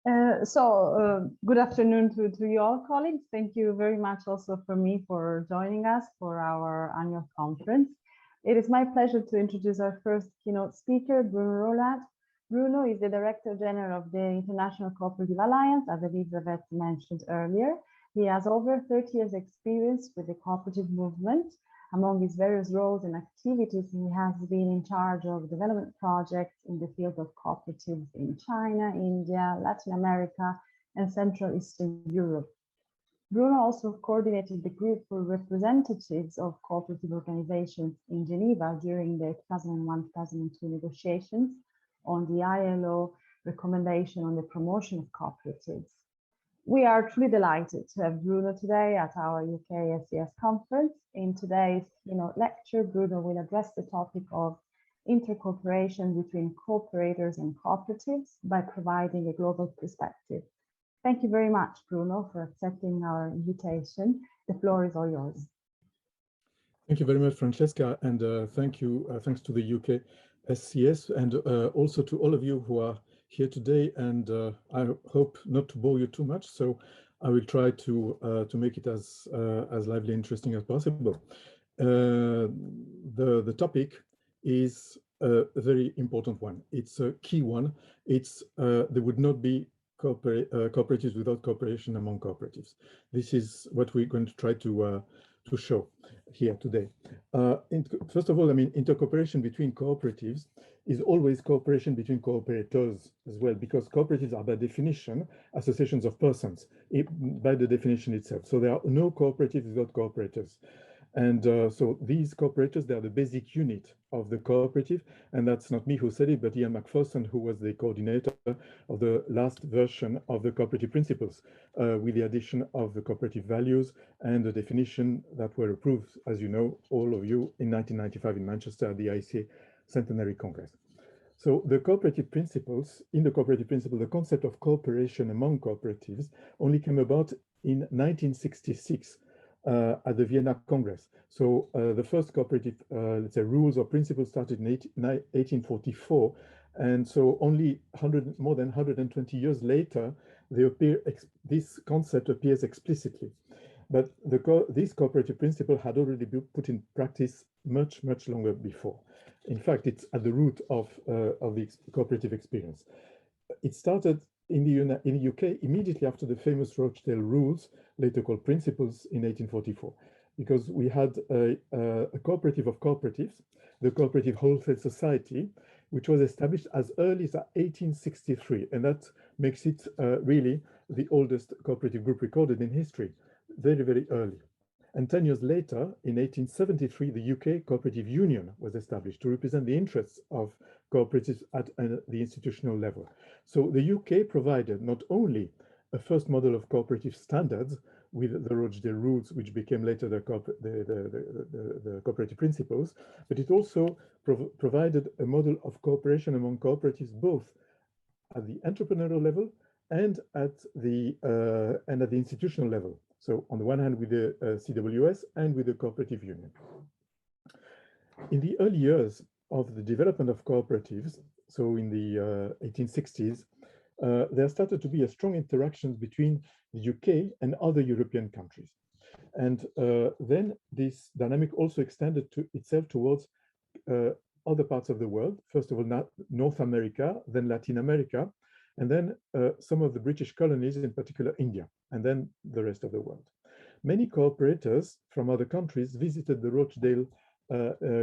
Good afternoon to you all, colleagues. Thank you very much also for me for joining us for our annual conference. It is my pleasure to introduce our first keynote speaker, Bruno Roelants. Bruno is the Director General of the International Cooperative Alliance, as Elizabeth mentioned earlier. He has over 30 years experience with the cooperative movement. Among his various roles and activities, he has been in charge of development projects in the field of cooperatives in China, India, Latin America, and Central Eastern Europe. Bruno also coordinated the group for representatives of cooperative organizations in Geneva during the 2001-2002 negotiations on the ILO recommendation on the promotion of cooperatives. We are truly delighted to have Bruno today at our UKSCS conference. In today's lecture, Bruno will address the topic of intercooperation between cooperators and cooperatives by providing a global perspective. Thank you very much, Bruno, for accepting our invitation. The floor is all yours. Thank you very much, Francesca, and thanks to the UKSCS and also to all of you who are here today, and I hope not to bore you too much, so I will try to make it as lively and interesting as possible. The topic is a very important one. It's a key one. It's there would not be cooperatives without cooperation among cooperatives. This is what we're going to try to show here today. First of all, I mean, intercooperation between cooperatives is always cooperation between cooperators as well, because cooperatives are by definition associations of persons, by the definition itself. So there are no cooperatives without cooperators. And so these cooperators, they are the basic unit of the cooperative. And that's not me who said it, but Ian Macpherson, who was the coordinator of the last version of the cooperative principles, with the addition of the cooperative values and the definition that were approved, as you know, all of you, in 1995 in Manchester at the ICA Centenary Congress. So the cooperative principles, in the cooperative principle, the concept of cooperation among cooperatives only came about in 1966 at the Vienna Congress. So the first cooperative, let's say, rules or principles started in 1844. And so only more than 120 years later, this concept appears explicitly. But this cooperative principle had already been put in practice much longer before. In fact, it's at the root of the cooperative experience. It started in the UK immediately after the famous Rochdale Rules, later called Principles, in 1844, because we had a cooperative of cooperatives, the Cooperative Wholesale Society, which was established as early as 1863, and that makes it really the oldest cooperative group recorded in history, very early. And 10 years later, in 1873, the UK Cooperative Union was established to represent the interests of cooperatives at the institutional level. So the UK provided not only a first model of cooperative standards with the Rochdale Rules, which became later the cooperative principles, but it also provided a model of cooperation among cooperatives, both at the entrepreneurial level and at the institutional level. So on the one hand with the CWS and with the Cooperative Union. In the early years of the development of cooperatives, so in the 1860s, there started to be a strong interactions between the UK and other European countries. And then this dynamic also extended itself towards other parts of the world, first of all, North America, then Latin America, and then some of the British colonies, in particular India, and then the rest of the world. Many cooperators from other countries visited the Rochdale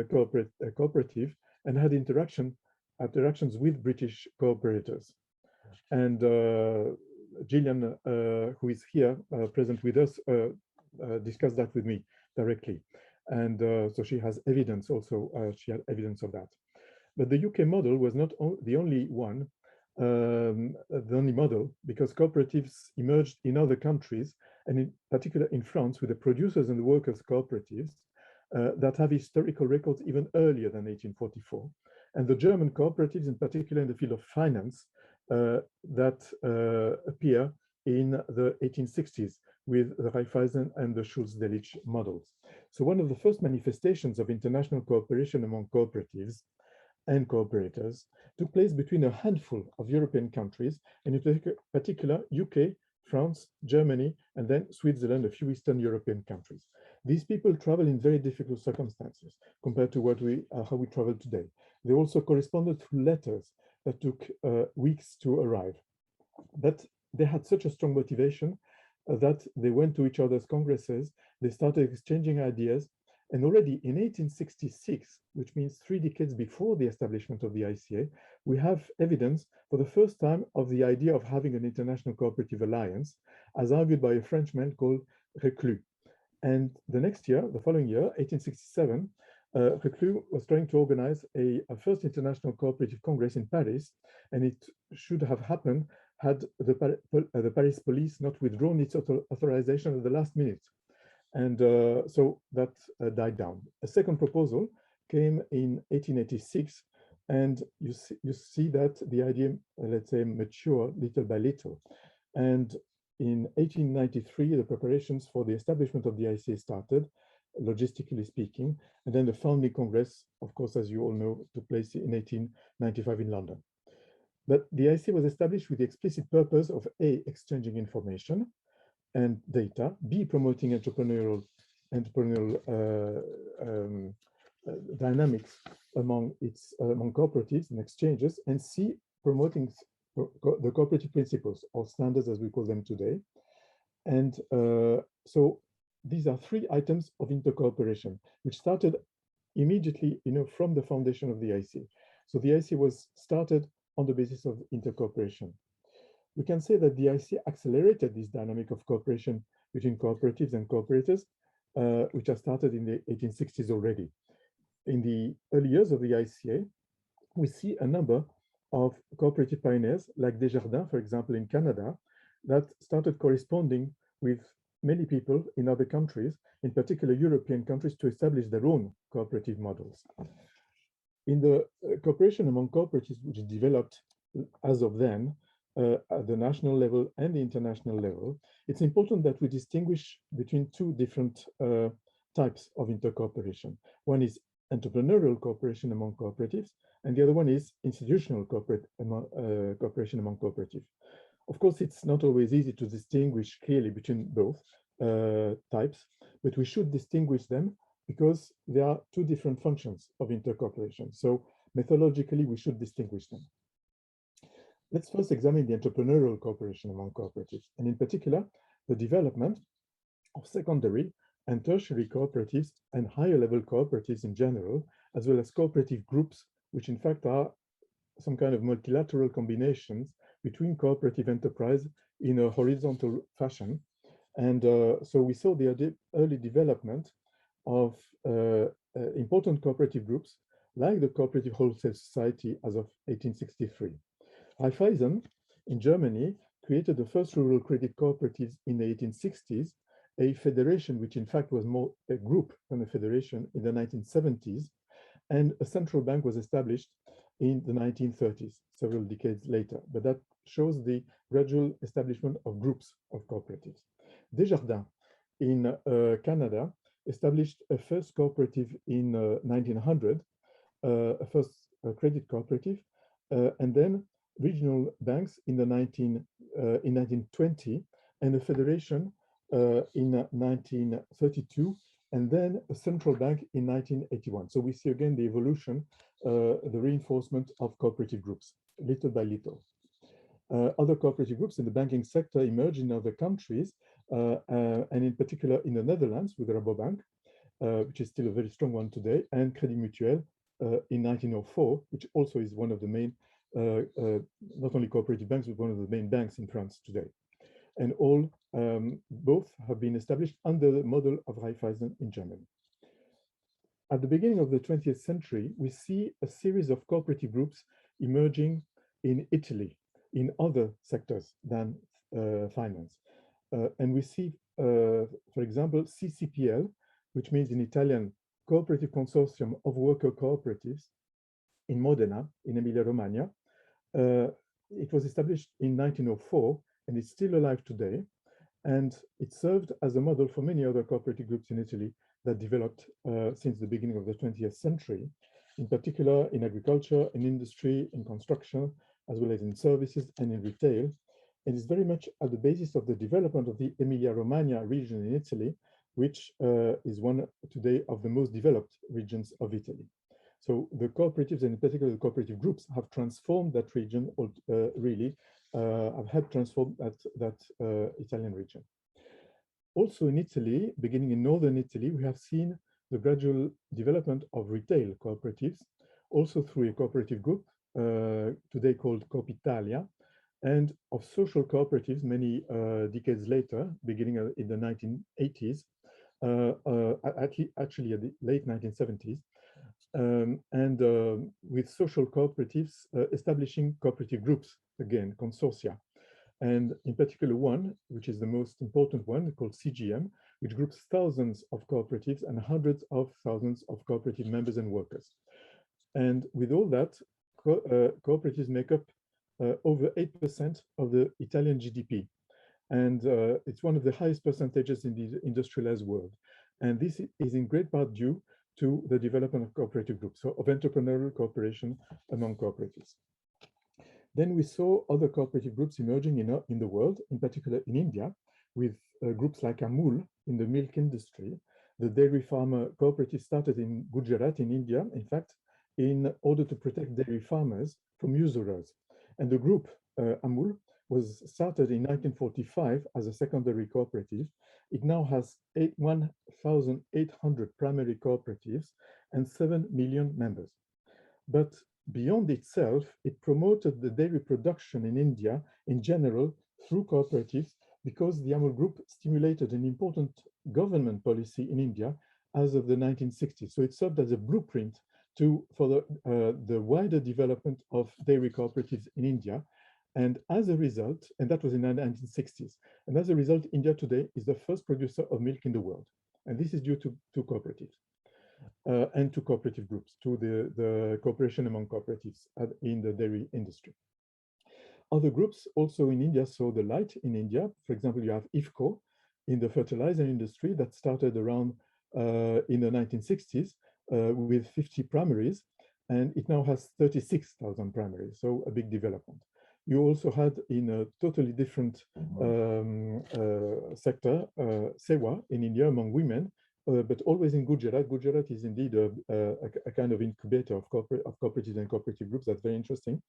cooperative and had interactions with British cooperators. And Gillian, who is here present with us, discussed that with me directly. And so she has evidence also, she had evidence of that. But the UK model was not the only one, the only model, because cooperatives emerged in other countries, and in particular in France, with the producers and the workers cooperatives that have historical records even earlier than 1844. And the German cooperatives, in particular in the field of finance, that appear in the 1860s with the Raiffeisen and the Schulz-Delitzsch models. So one of the first manifestations of international cooperation among cooperatives and cooperators took place between a handful of European countries, and in particular UK, France, Germany, and then Switzerland, a few Eastern European countries. These people travel in very difficult circumstances compared to how we travel today. They also corresponded through letters that took weeks to arrive. But they had such a strong motivation that they went to each other's congresses, they started exchanging ideas, and already in 1866, which means 3 decades before the establishment of the ICA, we have evidence for the first time of the idea of having an international cooperative alliance, as argued by a Frenchman called Reclus. And the next year, the following year, 1867, Reclus was trying to organize a first international cooperative congress in Paris, and it should have happened had the Paris police not withdrawn its authorization at the last minute. And so that died down. A second proposal came in 1886, and you see that the idea, let's say, matured little by little. And in 1893, the preparations for the establishment of the ICA started, logistically speaking, and then the founding congress, of course, as you all know, took place in 1895 in London. But the ICA was established with the explicit purpose of A, exchanging information and data, B, promoting entrepreneurial dynamics among cooperatives and exchanges, and C, promoting the cooperative principles or standards as we call them today. And so these are 3 items of intercooperation, which started immediately, from the foundation of the ICA. So the ICA was started on the basis of intercooperation. We can say that the ICA accelerated this dynamic of cooperation between cooperatives and cooperators, which has started in the 1860s already. In the early years of the ICA, we see a number of cooperative pioneers, like Desjardins, for example, in Canada, that started corresponding with many people in other countries, in particular European countries, to establish their own cooperative models. In the cooperation among cooperatives, which developed as of then at the national level and the international level, it's important that we distinguish between 2 different types of intercooperation. One is entrepreneurial cooperation among cooperatives, and the other one is institutional cooperation among cooperatives. Of course, it's not always easy to distinguish clearly between both types, but we should distinguish them because there are 2 different functions of intercooperation. So methodologically, we should distinguish them. Let's first examine the entrepreneurial cooperation among cooperatives, and in particular, the development of secondary and tertiary cooperatives and higher level cooperatives in general, as well as cooperative groups, which in fact are some kind of multilateral combinations between cooperative enterprise in a horizontal fashion. And so we saw the early development of important cooperative groups like the Cooperative Wholesale Society as of 1863. Raiffeisen in Germany created the first rural credit cooperatives in the 1860s, a federation which in fact was more a group than a federation in the 1970s, and a central bank was established in the 1930s, several decades later. But that shows the gradual establishment of groups of cooperatives. Desjardins in Canada established a first cooperative in 1900, a first credit cooperative, and then regional banks in 1920, and a federation in 1932, and then a central bank in 1981. So we see again the evolution, the reinforcement of cooperative groups, little by little. Other cooperative groups in the banking sector emerged in other countries, and in particular in the Netherlands with the Rabobank, which is still a very strong one today, and Crédit Mutuel in 1904, which also is one of the main, not only cooperative banks, but one of the main banks in France today. And both have been established under the model of Raiffeisen in Germany. At the beginning of the 20th century, we see a series of cooperative groups emerging in Italy, in other sectors than finance. And we see, for example, CCPL, which means in Italian, Cooperative Consortium of Worker Cooperatives in Modena, in Emilia-Romagna. It was established in 1904, and it's still alive today. And it served as a model for many other cooperative groups in Italy that developed since the beginning of the 20th century. in particular in agriculture, in industry, in construction, as well as in services and in retail. And is very much at the basis of the development of the Emilia-Romagna region in Italy, which is one today of the most developed regions of Italy. So the cooperatives, and in particular the cooperative groups, have transformed that region, really, have helped transform that Italian region. Also in Italy, beginning in northern Italy, we have seen the gradual development of retail cooperatives, also through a cooperative group, today called Coop Italia, and of social cooperatives many decades later, beginning in the 1980s, actually at the late 1970s, with social cooperatives establishing cooperative groups, again, consortia. And in particular one, which is the most important one, called CGM, which groups thousands of cooperatives and hundreds of thousands of cooperative members and workers. And with all that, cooperatives make up over 8% of the Italian GDP. And it's one of the highest percentages in the industrialized world. And this is in great part due to the development of cooperative groups, so of entrepreneurial cooperation among cooperatives. Then we saw other cooperative groups emerging in the world, in particular in India, with groups like Amul in the milk industry. The dairy farmer cooperative started in Gujarat in India, in fact, in order to protect dairy farmers from usurers. And the group, Amul, was started in 1945 as a secondary cooperative. It now has 1,800 primary cooperatives and 7 million members. But beyond itself, it promoted the dairy production in India in general through cooperatives, because the Amul Group stimulated an important government policy in India as of the 1960s. So it served as a blueprint for the wider development of dairy cooperatives in India. And as a result, and that was in the 1960s, and as a result, India today is the first producer of milk in the world. And this is due to cooperatives. And to cooperative groups, to the cooperation among cooperatives in the dairy industry. Other groups also in India saw the light in India. For example, you have IFCO in the fertilizer industry that started around in the 1960s with 50 primaries, and it now has 36,000 primaries, so a big development. You also had in a totally different sector, Sewa in India among women, but always in Gujarat. Gujarat is indeed a kind of incubator of cooperatives and cooperative groups. That's very interesting.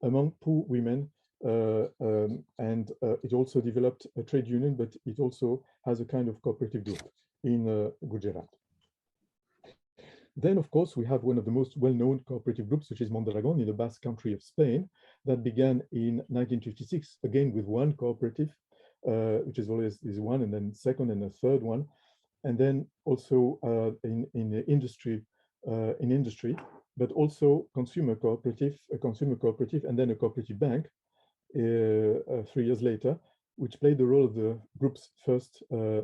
Among poor women, and it also developed a trade union, but it also has a kind of cooperative group in Gujarat. Then, of course, we have one of the most well-known cooperative groups, which is Mondragon in the Basque Country of Spain, that began in 1956, again with one cooperative, which is always one, and then second and a third one. And then also in the industry, but also consumer cooperative, a consumer cooperative, and then a cooperative bank 3 years later, which played the role of the group's first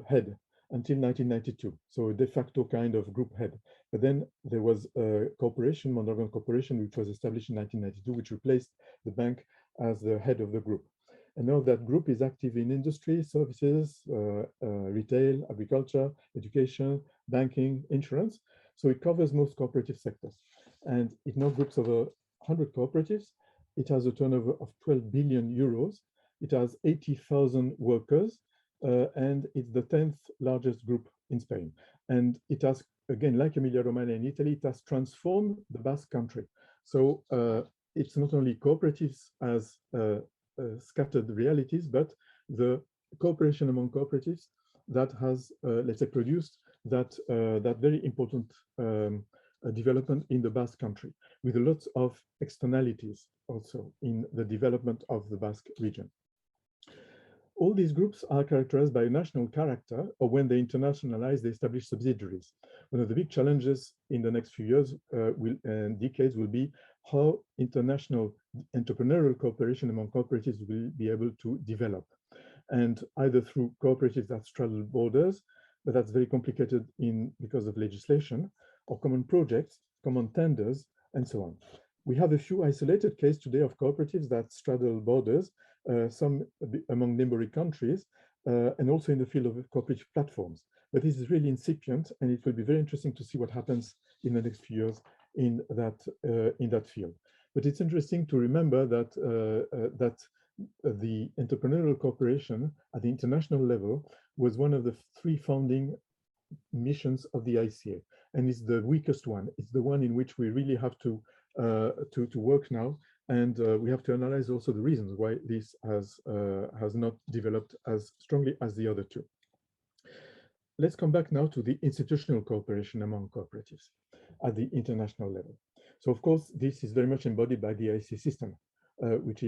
head until 1992. So a de facto kind of group head. But then there was a corporation, Mondragon Corporation, which was established in 1992, which replaced the bank as the head of the group. And now that group is active in industry, services, retail, agriculture, education, banking, insurance. So it covers most cooperative sectors. And it now groups over 100 cooperatives. It has a turnover of 12 billion euros. It has 80,000 workers, and it's the 10th largest group in Spain. And it has, again, like Emilia-Romagna in Italy, it has transformed the Basque Country. So it's not only cooperatives as scattered realities, but the cooperation among cooperatives that has, let's say, produced that very important development in the Basque Country, with a lot of externalities also in the development of the Basque region. All these groups are characterized by a national character, or when they internationalize, they establish subsidiaries. One of the big challenges in the next few years and decades will be how international entrepreneurial cooperation among cooperatives will be able to develop. And either through cooperatives that straddle borders, but that's very complicated because of legislation, or common projects, common tenders, and so on. We have a few isolated cases today of cooperatives that straddle borders, some among neighboring countries, and also in the field of cooperative platforms. But this is really incipient, and it will be very interesting to see what happens in the next few years in that field. But it's interesting to remember that the entrepreneurial cooperation at the international level was one of the three founding missions of the ICA, and it's the weakest one. It's the one in which we really have to work now, and we have to analyze also the reasons why this has not developed as strongly as the other two. Let's come back now to the institutional cooperation among cooperatives at the international level. So, of course, this is very much embodied by the ICA system, which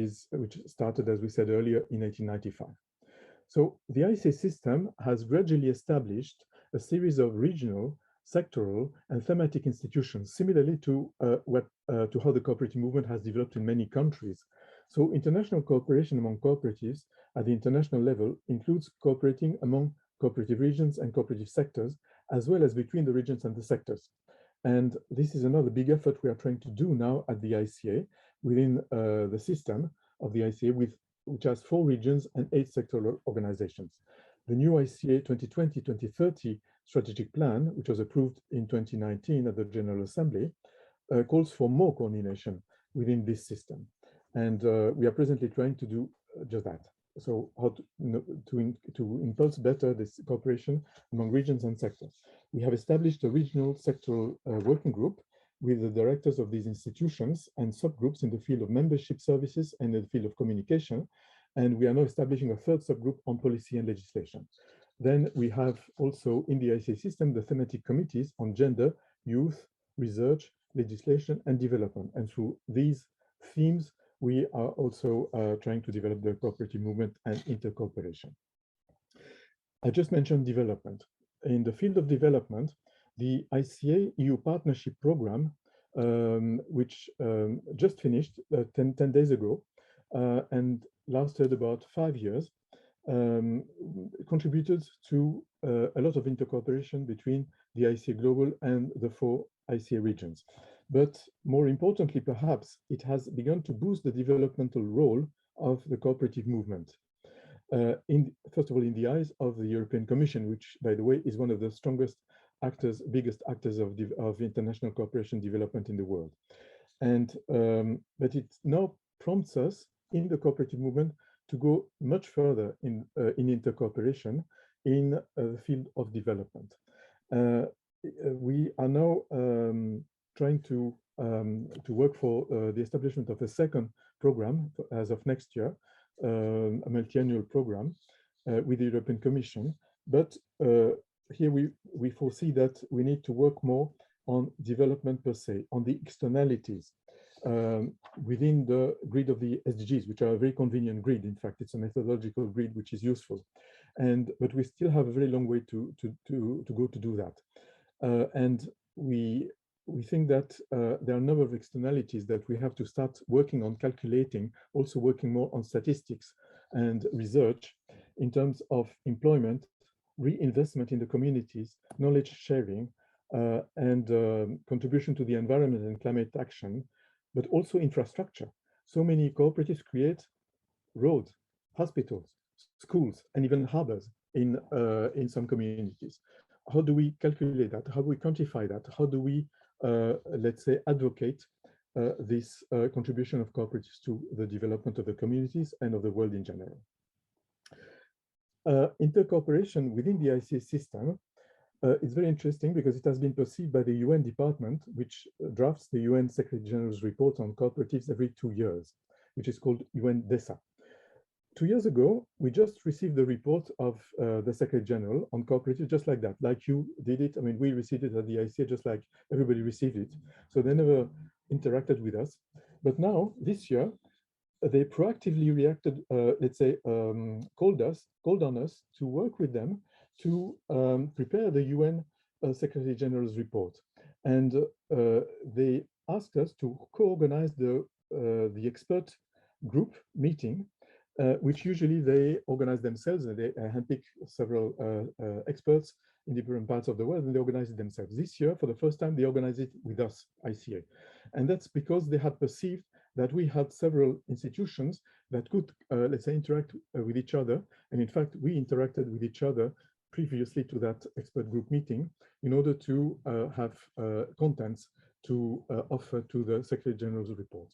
started, as we said earlier, in 1895. So the ICA system has gradually established a series of regional, sectoral, and thematic institutions, similarly to how the cooperative movement has developed in many countries. So international cooperation among cooperatives at the international level includes cooperating among cooperative regions and cooperative sectors, as well as between the regions and the sectors. And this is another big effort we are trying to do now at the ICA within the system of the ICA, which has 4 regions and 8 sectoral organizations. The new ICA 2020-2030 strategic plan, which was approved in 2019 at the General Assembly, calls for more coordination within this system. And we are presently trying to do just that. So how to impulse better this cooperation among regions and sectors. We have established a regional sectoral working group with the directors of these institutions and subgroups in the field of membership services and in the field of communication. And we are now establishing a third subgroup on policy and legislation. Then we have also in the ICA system, the thematic committees on gender, youth, research, legislation, and development. And through these themes, we are also trying to develop the cooperative movement and intercooperation. I just mentioned development. In the field of development, the ICA EU Partnership Program, which just finished 10 days ago and lasted about 5 years, contributed to a lot of intercooperation between the ICA Global and the 4 ICA regions. But more importantly, perhaps, it has begun to boost the developmental role of the cooperative movement. First of all, in the eyes of the European Commission, which, by the way, is one of the strongest actors, biggest actors of international cooperation development in the world. And but it now prompts us in the cooperative movement to go much further in intercooperation in the field of development. We are now trying to work for the establishment of a second program as of next year, a multi-annual program with the European Commission. But here we foresee that we need to work more on development per se, on the externalities within the grid of the SDGs, which are a very convenient grid. In fact, it's a methodological grid which is useful, but we still have a very long way to go to do that. And we think that there are a number of externalities that we have to start working on calculating, also working more on statistics and research in terms of employment, reinvestment in the communities, knowledge sharing, and contribution to the environment and climate action, but also infrastructure. So many cooperatives create roads, hospitals, schools, and even harbors in some communities. How do we calculate that? How do we quantify that? How do we, let's say, advocate this contribution of cooperatives to the development of the communities and of the world in general? Intercooperation within the ICA system is very interesting because it has been perceived by the UN department, which drafts the UN Secretary General's report on cooperatives every 2 years, which is called UN DESA. 2 years ago, we just received the report of the Secretary General on cooperatives, just like that, like you did it. I mean, we received it at the ICA just like everybody received it. So they never interacted with us. But now, this year, they proactively reacted, let's say, called on us to work with them to prepare the UN Secretary General's report. And they asked us to co-organize the expert group meeting, which usually they organize themselves, and they handpick several experts in different parts of the world, and they organize it themselves. This year, for the first time, they organized it with us, ICA. And that's because they had perceived that we had several institutions that could, let's say, interact with each other. And in fact, we interacted with each other previously to that expert group meeting in order to have contents to offer to the Secretary General's report.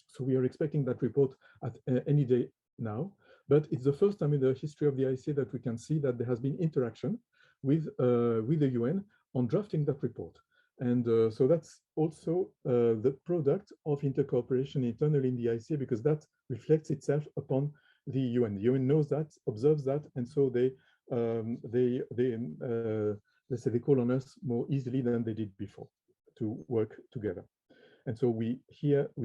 So we are expecting that report at any day now, but it's the first time in the history of the ICA that we can see that there has been interaction with the UN on drafting that report. And so that's also the product of intercooperation internally in the ICA, because that reflects itself upon the UN. The UN knows that, observes that, and so let's say they call on us more easily than they did before to work together. And so we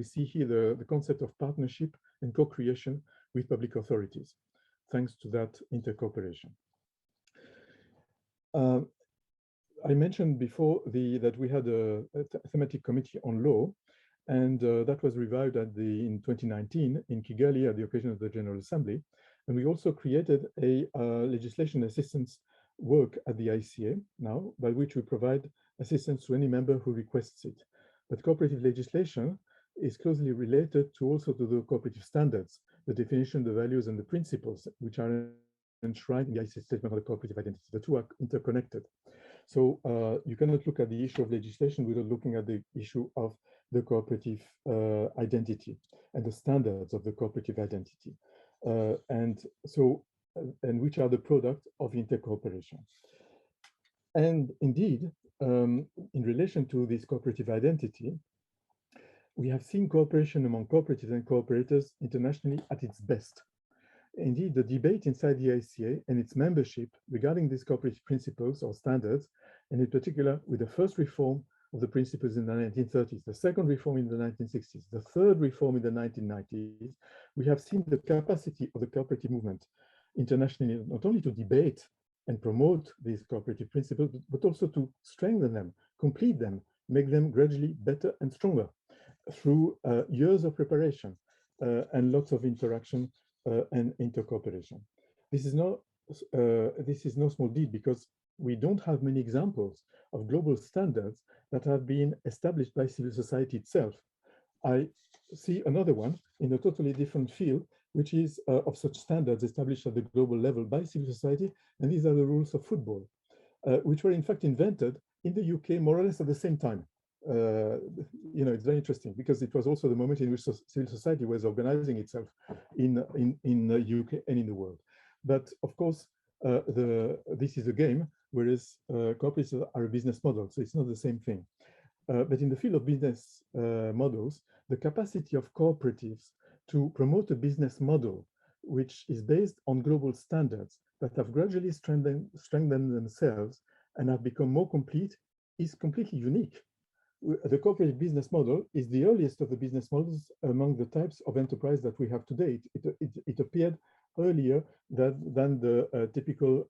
see here the concept of partnership and co-creation with public authorities, thanks to that intercooperation. I mentioned before that we had a thematic committee on law, and that was revived in 2019 in Kigali at the occasion of the General Assembly. And we also created a legislation assistance work at the ICA now, by which we provide assistance to any member who requests it. But cooperative legislation is closely related also to the cooperative standards, the definition, the values, and the principles which are enshrined in the ICA statement of the cooperative identity. The two are interconnected. So you cannot look at the issue of legislation without looking at the issue of the cooperative identity and the standards of the cooperative identity, and which are the product of intercooperation. And indeed, in relation to this cooperative identity, we have seen cooperation among cooperatives and cooperators internationally at its best. Indeed, the debate inside the ICA and its membership regarding these cooperative principles or standards, and in particular with the first reform of the principles in the 1930s, the second reform in the 1960s, the third reform in the 1990s, we have seen the capacity of the cooperative movement internationally not only to debate and promote these cooperative principles, but also to strengthen them, complete them, make them gradually better and stronger through years of preparation and lots of interaction and intercooperation. This is no small deed, because we don't have many examples of global standards that have been established by civil society itself. I see another one in a totally different field, which is of such standards established at the global level by civil society, and these are the rules of football, which were in fact invented in the UK more or less at the same time. It's very interesting, because it was also the moment in which civil society was organizing itself in the UK and in the world. But of course, this is a game, whereas cooperatives are a business model, so it's not the same thing. But in the field of business models, the capacity of cooperatives to promote a business model which is based on global standards that have gradually strengthened themselves and have become more complete is completely unique. The cooperative business model is the earliest of the business models among the types of enterprise that we have today. It appeared earlier than the typical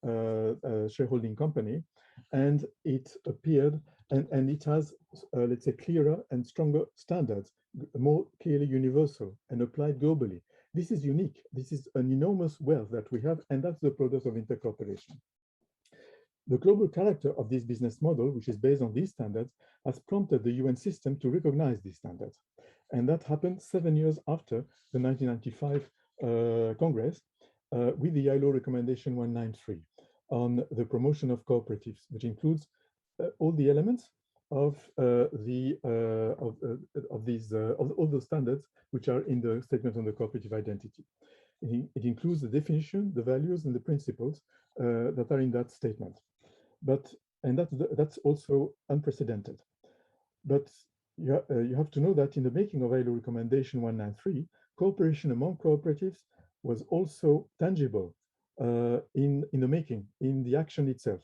shareholding company, and it appeared and it has, let's say, clearer and stronger standards, more clearly universal and applied globally. This is unique. This is an enormous wealth that we have, and that's the product of intercooperation. The global character of this business model, which is based on these standards, has prompted the UN system to recognize these standards. And that happened 7 years after the 1995 Congress with the ILO recommendation 193 on the promotion of cooperatives, which includes all the elements of all those standards which are in the statement on the cooperative identity. It includes the definition, the values, and the principles that are in that statement. And that's also unprecedented. But you have to know that in the making of ILO recommendation 193, cooperation among cooperatives was also tangible in the making, in the action itself.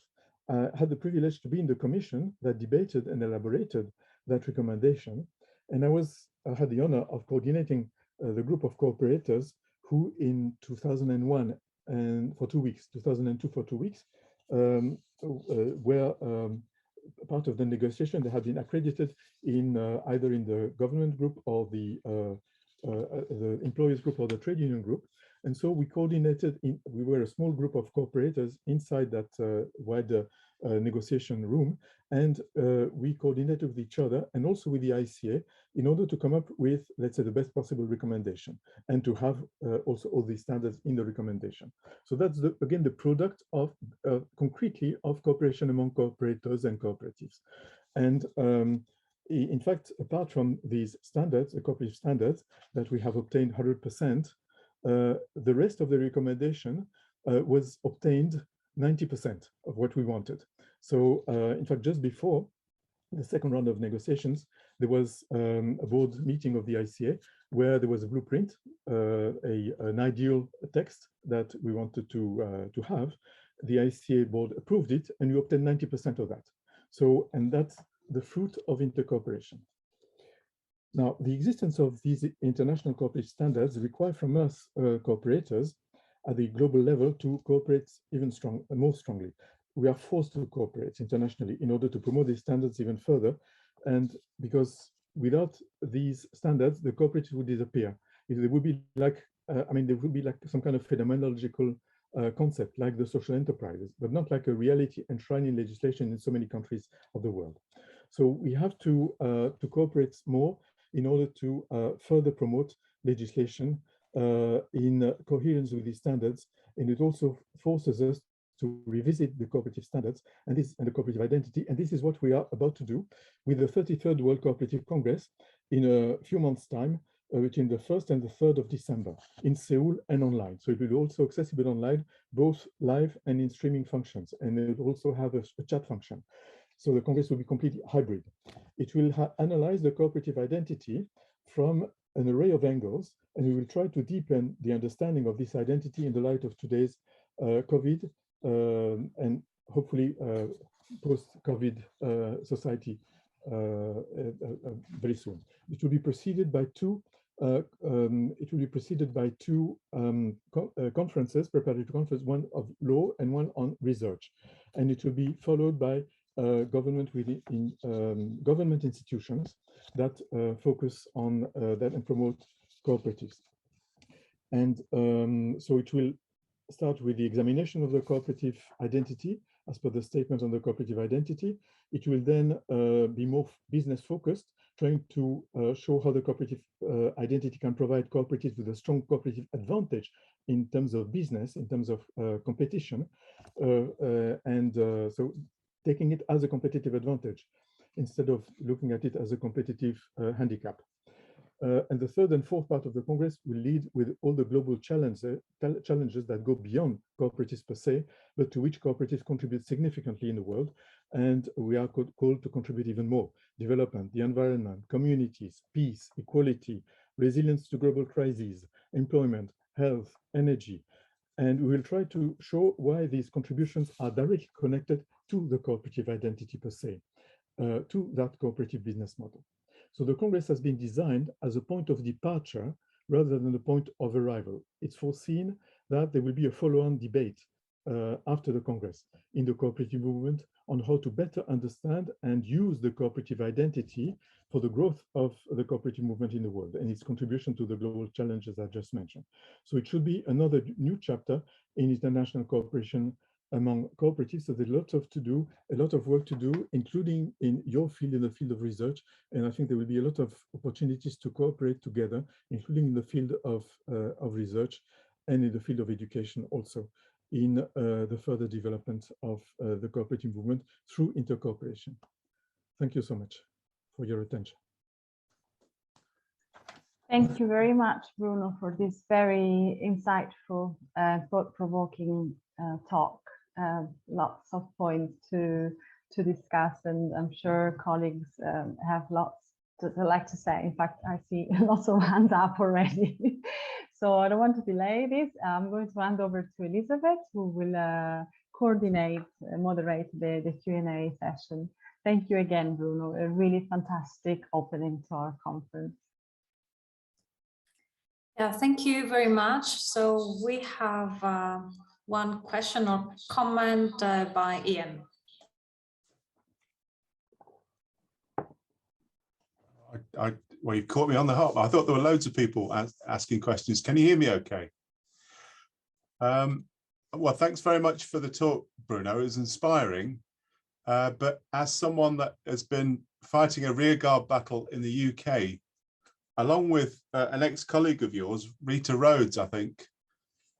I had the privilege to be in the commission that debated and elaborated that recommendation, and I had the honor of coordinating the group of cooperators who in 2001 and for 2 weeks, 2002 for 2 weeks, were part of the negotiation. They had been accredited in either in the government group or the employees group or the trade union group. And so we coordinated, we were a small group of cooperators inside that wider negotiation room, and we coordinated with each other and also with the ICA in order to come up with, let's say, the best possible recommendation, and to have also all these standards in the recommendation. So that's, again, the product of, concretely, of cooperation among cooperators and cooperatives. And in fact, apart from these standards, the cooperative standards that we have obtained 100%, the rest of the recommendation was obtained 90% of what we wanted. So in fact, just before the second round of negotiations, there was a board meeting of the ICA where there was a blueprint, an ideal text that we wanted to have. The ICA board approved it, and we obtained 90% of that. So, and that's the fruit of intercooperation. Now, the existence of these international cooperative standards require from us cooperators at the global level to cooperate even more strongly. We are forced to cooperate internationally in order to promote these standards even further. And because without these standards, the cooperative would disappear. There would be like, there would be like some kind of phenomenological concept like the social enterprises, but not like a reality enshrined in legislation in so many countries of the world. So we have to cooperate more in order to further promote legislation in coherence with these standards. And it also forces us to revisit the cooperative standards and the cooperative identity. And this is what we are about to do with the 33rd World Cooperative Congress in a few months' time, between the 1st and the 3rd of December in Seoul and online. So it will be also accessible online, both live and in streaming functions. And it will also have a chat function. So the Congress will be completely hybrid. It will analyze the cooperative identity from an array of angles, and we will try to deepen the understanding of this identity in the light of today's COVID and hopefully post-COVID society very soon. It will be preceded by two conferences, preparatory conferences, one of law and one on research, and it will be followed by government institutions that focus on that and promote cooperatives. And so it will start with the examination of the cooperative identity as per the statement on the cooperative identity. It will then be more business focused, trying to show how the cooperative identity can provide cooperatives with a strong cooperative advantage in terms of business, in terms of competition, so taking it as a competitive advantage instead of looking at it as a competitive handicap. And the third and fourth part of the Congress will lead with all the global challenges that go beyond cooperatives per se, but to which cooperatives contribute significantly in the world. And we are called to contribute even more: development, the environment, communities, peace, equality, resilience to global crises, employment, health, energy. And we will try to show why these contributions are directly connected to the cooperative identity per se, to that cooperative business model. So the Congress has been designed as a point of departure rather than a point of arrival. It's foreseen that there will be a follow-on debate after the Congress in the cooperative movement on how to better understand and use the cooperative identity for the growth of the cooperative movement in the world and its contribution to the global challenges I just mentioned. So it should be another new chapter in international cooperation among cooperatives. So there's a lot of work to do, including in your field, in the field of research. And I think there will be a lot of opportunities to cooperate together, including in the field of research and in the field of education also, in the further development of the cooperative movement through intercooperation. Thank you so much for your attention. Thank you very much, Bruno, for this very insightful, thought-provoking talk. Lots of points to discuss, and I'm sure colleagues have lots to like to say. In fact, I see lots of hands up already. So I don't want to delay this. I'm going to hand over to Elizabeth, who will coordinate, moderate the Q&A session. Thank you again, Bruno. A really fantastic opening to our conference. Yeah, thank you very much. So we have one question or comment by Ian. Well, you caught me on the hop. I thought there were loads of people asking questions. Can you hear me okay? Well, thanks very much for the talk, Bruno. It was inspiring. But as someone that has been fighting a rearguard battle in the UK, along with an ex-colleague of yours, Rita Rhodes, I think,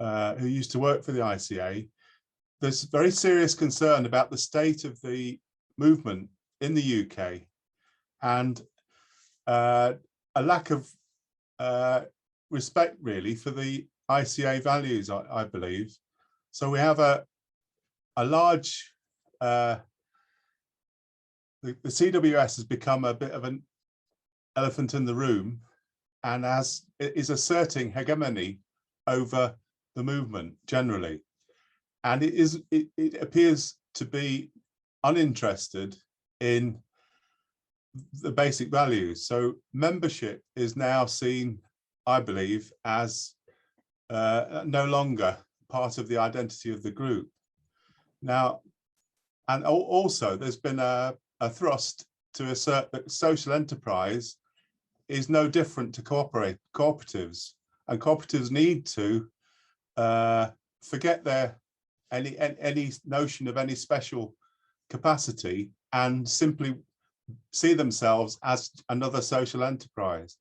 who used to work for the ICA, there's very serious concern about the state of the movement in the UK. and a lack of respect really for the ICA values, I believe. So we have a large, the CWS has become a bit of an elephant in the room, and is asserting hegemony over the movement generally. And it appears to be uninterested in the basic values. So membership is now seen, I believe, as no longer part of the identity of the group. Now, and also there's been a thrust to assert that social enterprise is no different to cooperatives, and cooperatives need to forget their any notion of any special capacity and simply see themselves as another social enterprise.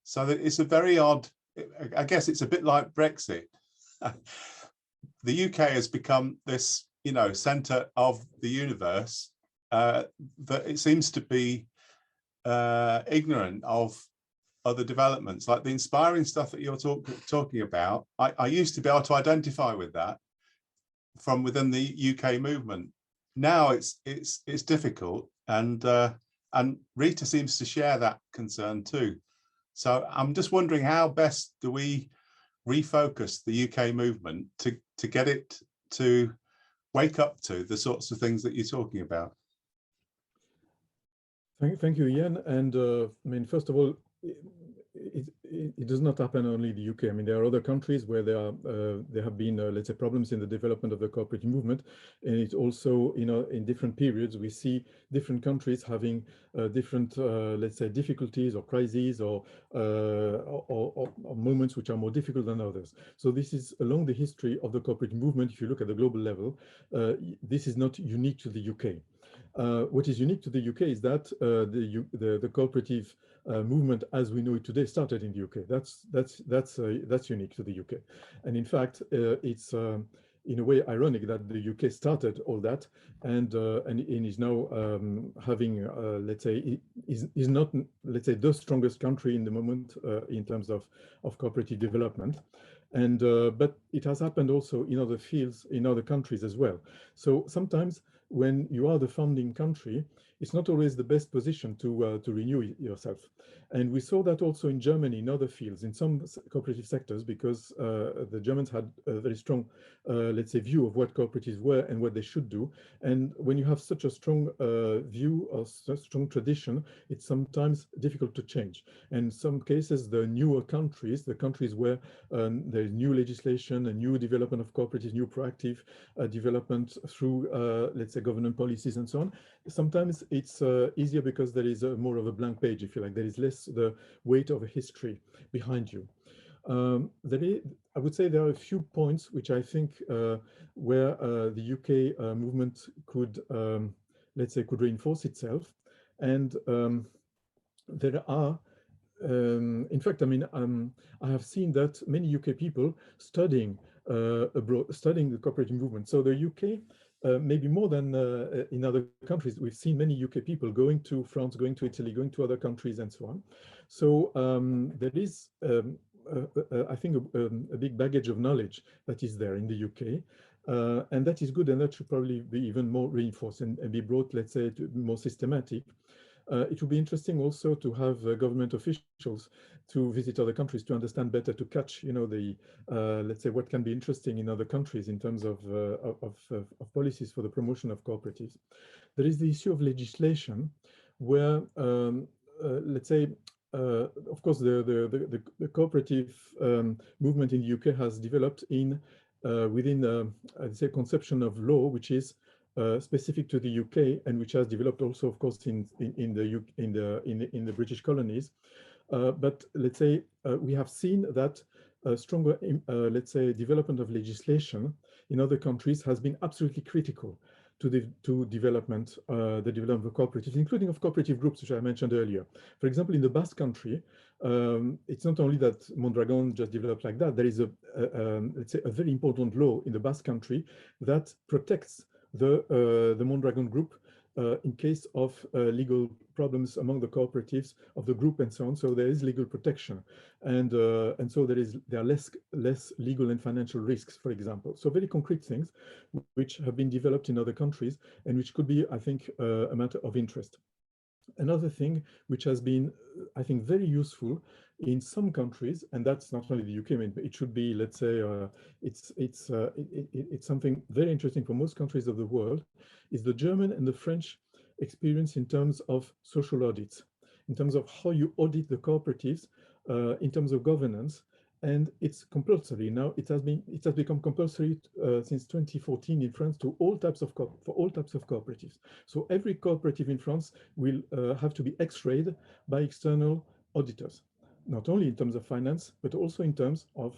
So that it's a very odd, I guess it's a bit like Brexit. The UK has become this, you know, center of the universe that it seems to be ignorant of other developments, like the inspiring stuff that you're talking about. I used to be able to identify with that from within the UK movement. Now it's difficult, and Rita seems to share that concern too. So I'm just wondering, how best do we refocus the UK movement to get it to wake up to the sorts of things that you're talking about? Thank you, Ian. And I mean, first of all, it does not happen only in the UK. I mean, there are other countries where there have been, let's say, problems in the development of the cooperative movement, and it's also, you know, in different periods we see different countries having different, let's say, difficulties or crises or moments which are more difficult than others. So this is along the history of the cooperative movement. If you look at the global level, this is not unique to the UK. What is unique to the UK is that the cooperative movement as we know it today started in the UK. That's unique to the UK, and in fact it's in a way ironic that the UK started all that and is now having let's say is not, let's say, the strongest country in the moment in terms of cooperative development. And but it has happened also in other fields, in other countries as well. So sometimes when you are the founding country, it's not always the best position to renew yourself. And we saw that also in Germany, in other fields, in some cooperative sectors, because the Germans had a very strong, let's say, view of what cooperatives were and what they should do. And when you have such a strong view or such strong tradition, it's sometimes difficult to change. And in some cases, the newer countries, the countries where there's new legislation, a new development of cooperatives, new proactive development through, let's say, government policies and so on, sometimes it's easier because there is more of a blank page, if you like. There is less the weight of a history behind you. I would say there are a few points which I think where the UK movement could, let's say, could reinforce itself. And there are, in fact, I mean, I have seen that many UK people studying abroad, studying the cooperative movement. So the UK, maybe more than in other countries, we've seen many UK people going to France, going to Italy, going to other countries and so on. So there is, I think, a big baggage of knowledge that is there in the UK. And that is good, and that should probably be even more reinforced and be brought, let's say, to more systematic. It would be interesting also to have government officials to visit other countries to understand better, to catch, you know, the let's say, what can be interesting in other countries in terms of policies for the promotion of cooperatives. There is the issue of legislation, where let's say, of course, the cooperative movement in the UK has developed in within I'd say conception of law, which is specific to the UK, and which has developed also, of course, in the British colonies. But let's say we have seen that stronger, let's say, development of legislation in other countries has been absolutely critical to the development, the development of cooperatives, including of cooperative groups, which I mentioned earlier. For example, in the Basque Country, it's not only that Mondragon just developed like that. There is let's say, a very important law in the Basque Country that protects the Mondragon group in case of legal problems among the cooperatives of the group and so on. So there is legal protection, and so there are less legal and financial risks, for example. So very concrete things which have been developed in other countries and which could be, I think, a matter of interest. Another thing which has been, I think, very useful in some countries, and that's not only the UK, I mean, it should be, let's say, it's something very interesting for most countries of the world, is the German and the French experience in terms of social audits, in terms of how you audit the cooperatives, in terms of governance. And it's compulsory now. It has become compulsory since 2014 in France for all types of cooperatives. So every cooperative in France will have to be x-rayed by external auditors, not only in terms of finance, but also in terms of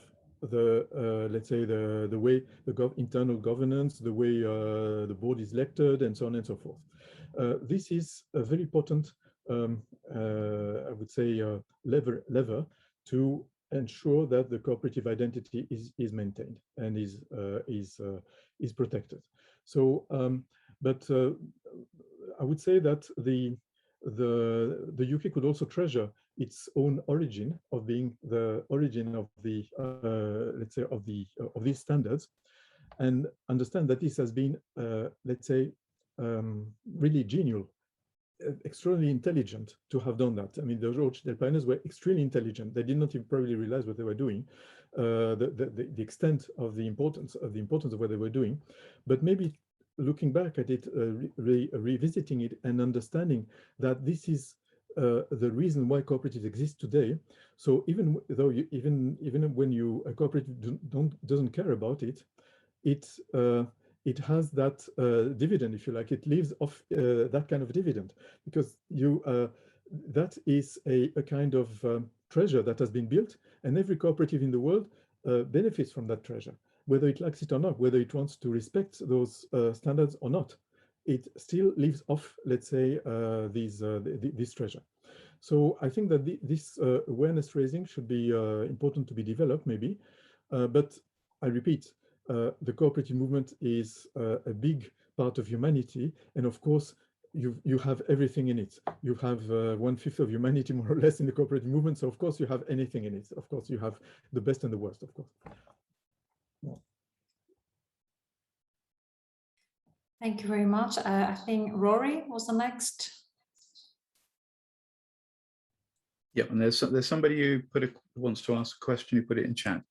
the let's say the way the internal governance, the way the board is elected, and so on and so forth. This is a very important, I would say, lever to ensure that the cooperative identity is maintained and is protected. So, but I would say that the UK could also treasure its own origin of being the origin of the let's say of these standards, and understand that this has been let's say really genial, extraordinarily intelligent to have done that. I mean, the Rochdale pioneers were extremely intelligent. They did not even probably realize what they were doing, the extent of the importance of what they were doing. But maybe looking back at it, revisiting it, and understanding that this is the reason why cooperatives exist today. So even though even when a cooperative doesn't care about it, it has that dividend, if you like. It lives off that kind of dividend, because that is a kind of treasure that has been built, and every cooperative in the world benefits from that treasure, whether it likes it or not, whether it wants to respect those standards or not. It still lives off, let's say, this treasure. So I think that this awareness raising should be important to be developed, maybe, but I repeat, the cooperative movement is a big part of humanity, and of course you have everything in it. You have 1/5 of humanity more or less in the cooperative movement, so of course you have anything in it. Of course you have the best and the worst, of course. Yeah. Thank you very much. I think Rory was the next. Yeah, and there's somebody who wants to ask a question, who put it in chat.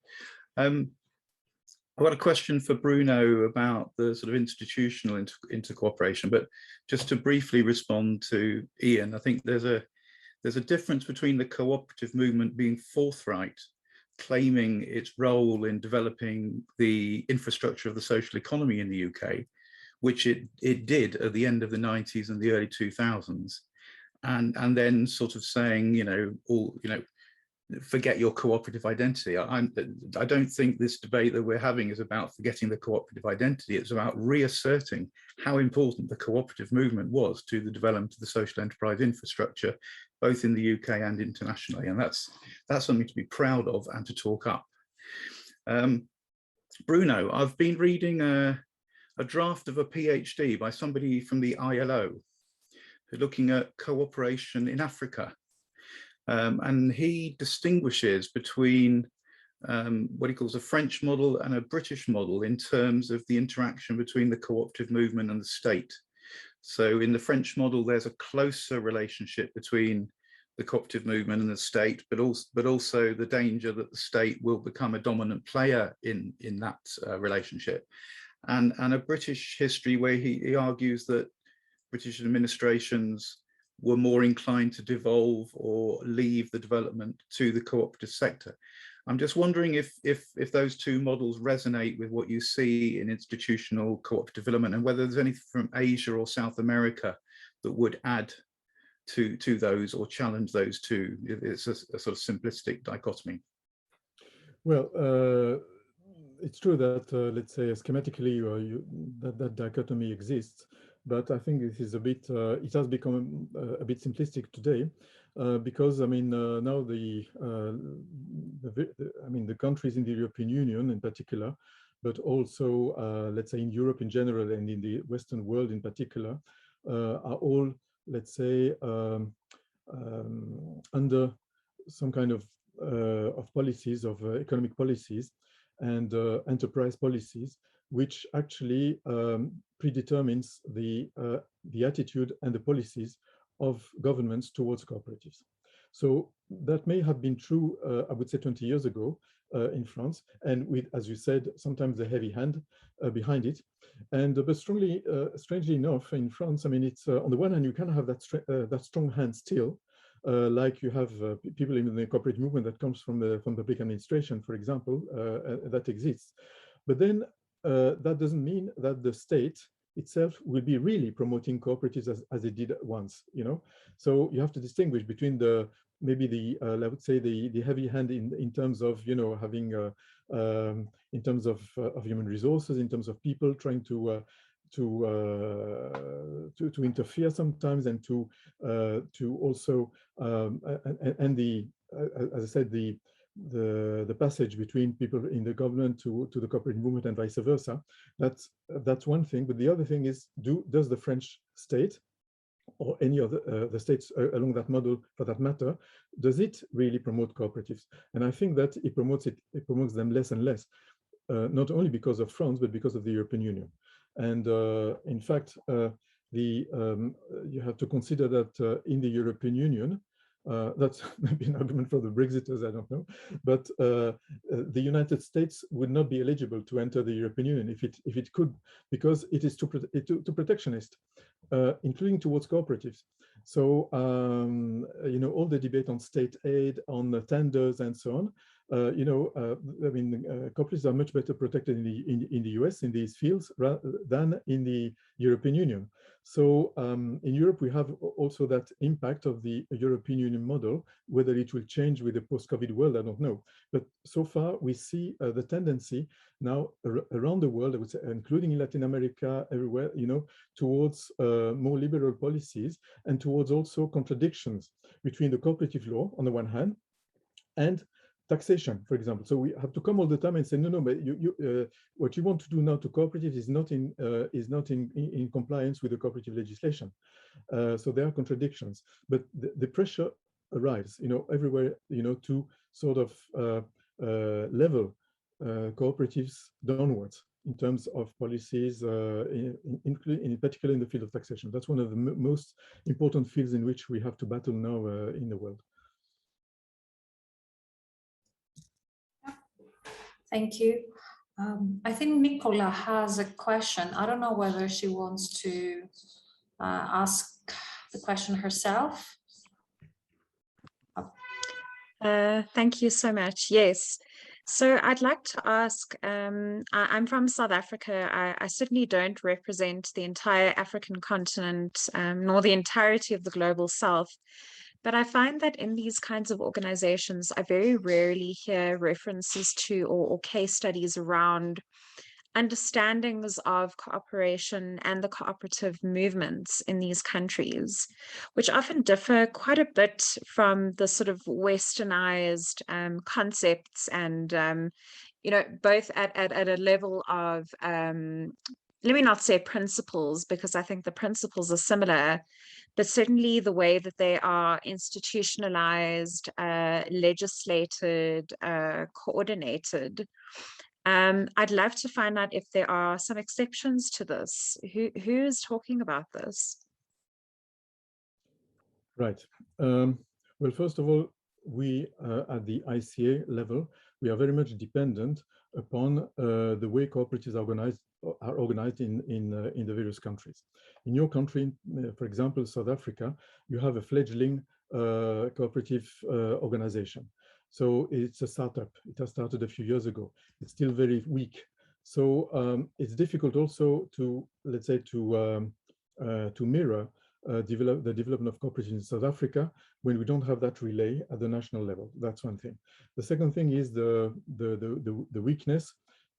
I've got a question for Bruno about the sort of institutional intercooperation, but just to briefly respond to Ian, I think there's a difference between the cooperative movement being forthright, claiming its role in developing the infrastructure of the social economy in the UK, which it did at the end of the 90s and the early 2000s, and then sort of saying, forget your cooperative identity. I don't think this debate that we're having is about forgetting the cooperative identity. It's about reasserting how important the cooperative movement was to the development of the social enterprise infrastructure, both in the UK and internationally. And that's something to be proud of and to talk up. Bruno, I've been reading a draft of a PhD by somebody from the ILO, looking at cooperation in Africa. And he distinguishes between what he calls a French model and a British model in terms of the interaction between the cooperative movement and the state. So in the French model, there's a closer relationship between the cooperative movement and the state, but also the danger that the state will become a dominant player in that relationship. And a British history where he argues that British administrations were more inclined to devolve or leave the development to the cooperative sector. I'm just wondering if those two models resonate with what you see in institutional cooperative development, and whether there's anything from Asia or South America that would add to those or challenge those two. It's a sort of simplistic dichotomy. Well, it's true that, let's say, schematically, that dichotomy exists. But I think this is a bit, it has become a bit simplistic today, because I mean, now the countries in the European Union in particular, but also let's say in Europe in general and in the Western world in particular, are all, let's say, under some kind of policies, of economic policies and enterprise policies, which actually predetermines the attitude and the policies of governments towards cooperatives. So that may have been true, I would say, 20 years ago in France, and with, as you said, sometimes a heavy hand behind it. And but strangely enough, in France, I mean, it's on the one hand, you can have that strong hand still, like you have people in the corporate movement that comes from public administration, for example, that exists. But then that doesn't mean that the state itself will be really promoting cooperatives as it did once, you know. So you have to distinguish between maybe I would say the heavy hand in terms of, you know, having in terms of human resources, in terms of people trying to interfere sometimes, and to also and as I said, the passage between people in the government to the corporate movement and vice versa. That's one thing. But the other thing is, does the French state, or any other the states along that model for that matter, does it really promote cooperatives? And I think that it promotes them less and less, not only because of France, but because of the European Union. And in fact, you have to consider that in the European Union, that's maybe an argument for the Brexiters, I don't know, but the United States would not be eligible to enter the European Union if it could, because it is too protectionist, including towards cooperatives. So you know, all the debate on state aid, on the tenders, and so on. You know, I mean, cooperatives are much better protected in the US in these fields than in the European Union. So in Europe, we have also that impact of the European Union model. Whether it will change with the post-COVID world, I don't know. But so far, we see the tendency now around the world, I would say, including in Latin America, everywhere, you know, towards more liberal policies, and towards also contradictions between the cooperative law on the one hand and taxation, for example. So we have to come all the time and say, no, but what you want to do now to cooperatives is not in compliance with the cooperative legislation. So there are contradictions, but the pressure arrives, you know, everywhere, you know, to sort of level cooperatives downwards in terms of policies, in particular in the field of taxation. That's one of the most important fields in which we have to battle now in the world. Thank you. I think Nicola has a question. I don't know whether she wants to ask the question herself. Thank you so much. Yes. So I'd like to ask, I'm from South Africa. I certainly don't represent the entire African continent, nor the entirety of the global South. But I find that in these kinds of organizations, I very rarely hear references to or case studies around understandings of cooperation and the cooperative movements in these countries, which often differ quite a bit from the sort of westernized concepts and, you know, both at a level of, let me not say principles, because I think the principles are similar, but certainly the way that they are institutionalized, legislated, coordinated. I'd love to find out if there are some exceptions to this. Who is talking about this? Right. Well, first of all, we at the ICA level, we are very much dependent upon the way cooperatives are organized in the various countries. In your country, for example, South Africa, you have a fledgling cooperative organization. So it's a startup. It has started a few years ago. It's still very weak. So it's difficult also to, let's say, to mirror the development of cooperatives in South Africa when we don't have that relay at the national level. That's one thing. The second thing is the weakness,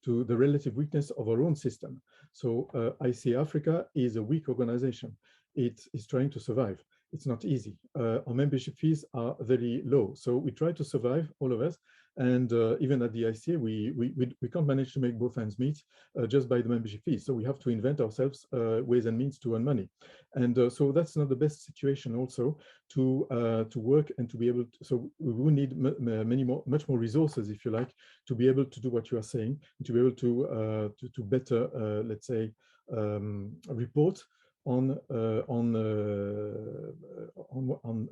to the relative weakness of our own system. So ICA Africa is a weak organization. It is trying to survive. It's not easy. Our membership fees are very low. So we try to survive, all of us, And even at the ICA, we can't manage to make both ends meet just by the membership fees. So we have to invent ourselves ways and means to earn money. And so that's not the best situation also to work and to be able to, so we will need much more resources, if you like, to be able to do what you are saying, to be able to better, let's say, report on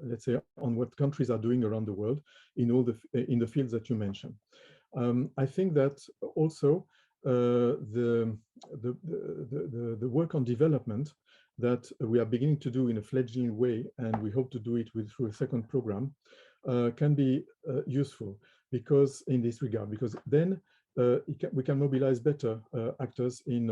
let's say on what countries are doing around the world in all in the fields that you mentioned. I think that also the work on development that we are beginning to do in a fledgling way, and we hope to do it through a second program, can be useful because in this regard, because then we can mobilize better actors in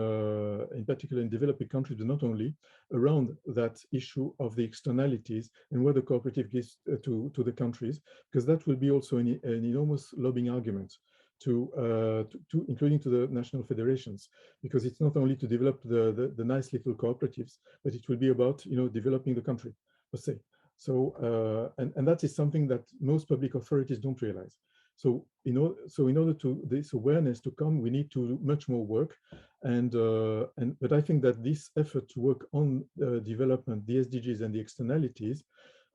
particular in developing countries, but not only, around that issue of the externalities and what the cooperative gives to the countries, because that will be also an enormous lobbying argument to including to the national federations, because it's not only to develop the nice little cooperatives, but it will be about, you know, developing the country per se. So and that is something that most public authorities don't realize. So in order to this awareness to come, we need to do much more work, but I think that this effort to work on development, the SDGs and the externalities,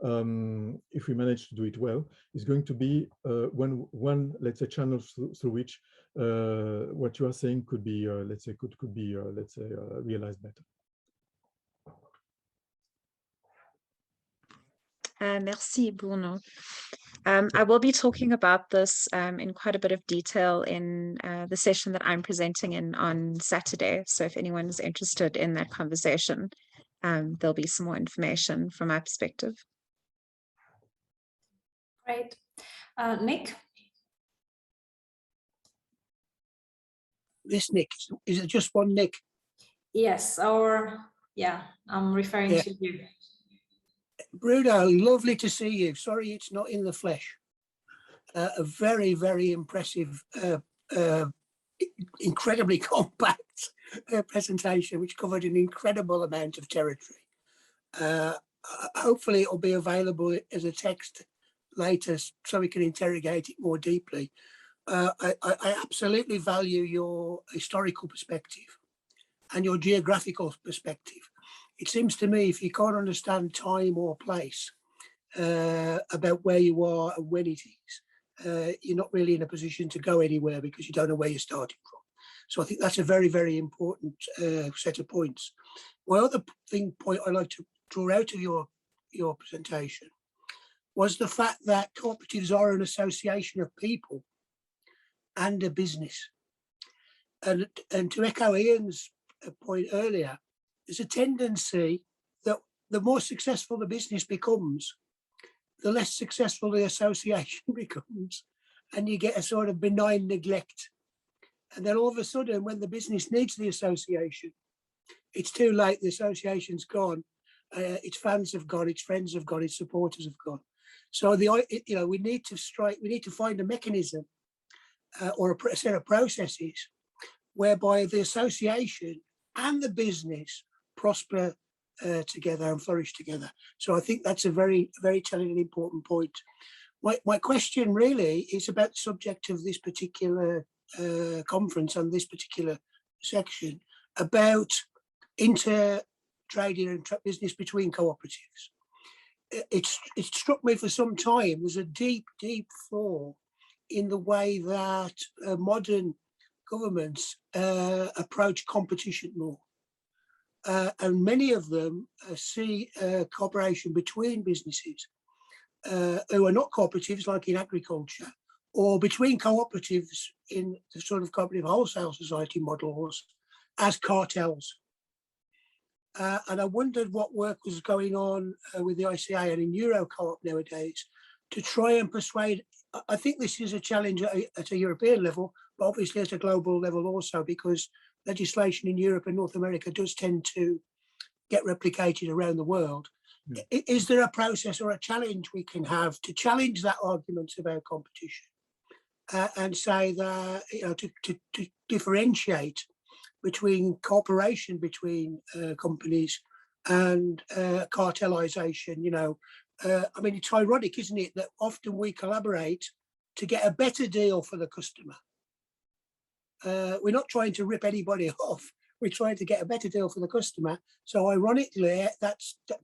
if we manage to do it well, is going to be one let's say channel through which what you are saying could be let's say could be let's say realized better. Merci, Bruno. I will be talking about this in quite a bit of detail in the session that I'm presenting in on Saturday. So if anyone is interested in that conversation, there'll be some more information from my perspective. Great. Nick? This Nick, is it just one Nick? Yes, or yeah, I'm referring to you. Bruno, lovely to see you. Sorry it's not in the flesh. A very, very impressive, incredibly compact presentation, which covered an incredible amount of territory. Hopefully it will be available as a text later so we can interrogate it more deeply. I absolutely value your historical perspective and your geographical perspective. It seems to me if you can't understand time or place about where you are and when it is, you're not really in a position to go anywhere because you don't know where you're starting from. So I think that's a very, very important set of points. My other point I'd like to draw out of your presentation was the fact that cooperatives are an association of people and a business. And to echo Ian's point earlier, there's a tendency that the more successful the business becomes, the less successful the association becomes, and you get a sort of benign neglect. And then all of a sudden, when the business needs the association, it's too late. The association's gone. Its fans have gone. Its friends have gone. Its supporters have gone. So we need to find a mechanism or a set of processes whereby the association and the business prosper together and flourish together. So I think that's a very, very telling and important point. My question really is about the subject of this particular conference and this particular section about inter-trading and business between cooperatives. It struck me for some time there's a deep, deep flaw in the way that modern governments approach competition law. And many of them see cooperation between businesses who are not cooperatives, like in agriculture, or between cooperatives in the sort of cooperative wholesale society models as cartels. And I wondered what work was going on with the ICA and in Euro Co-op nowadays to try and persuade. I think this is a challenge at a European level, but obviously at a global level also, because legislation in Europe and North America does tend to get replicated around the world. Yeah. Is there a process or a challenge we can have to challenge that argument about competition and say that, to differentiate between cooperation between companies and cartelization? I mean, it's ironic, isn't it, that often we collaborate to get a better deal for the customer. We're not trying to rip anybody off. We're trying to get a better deal for the customer. So ironically,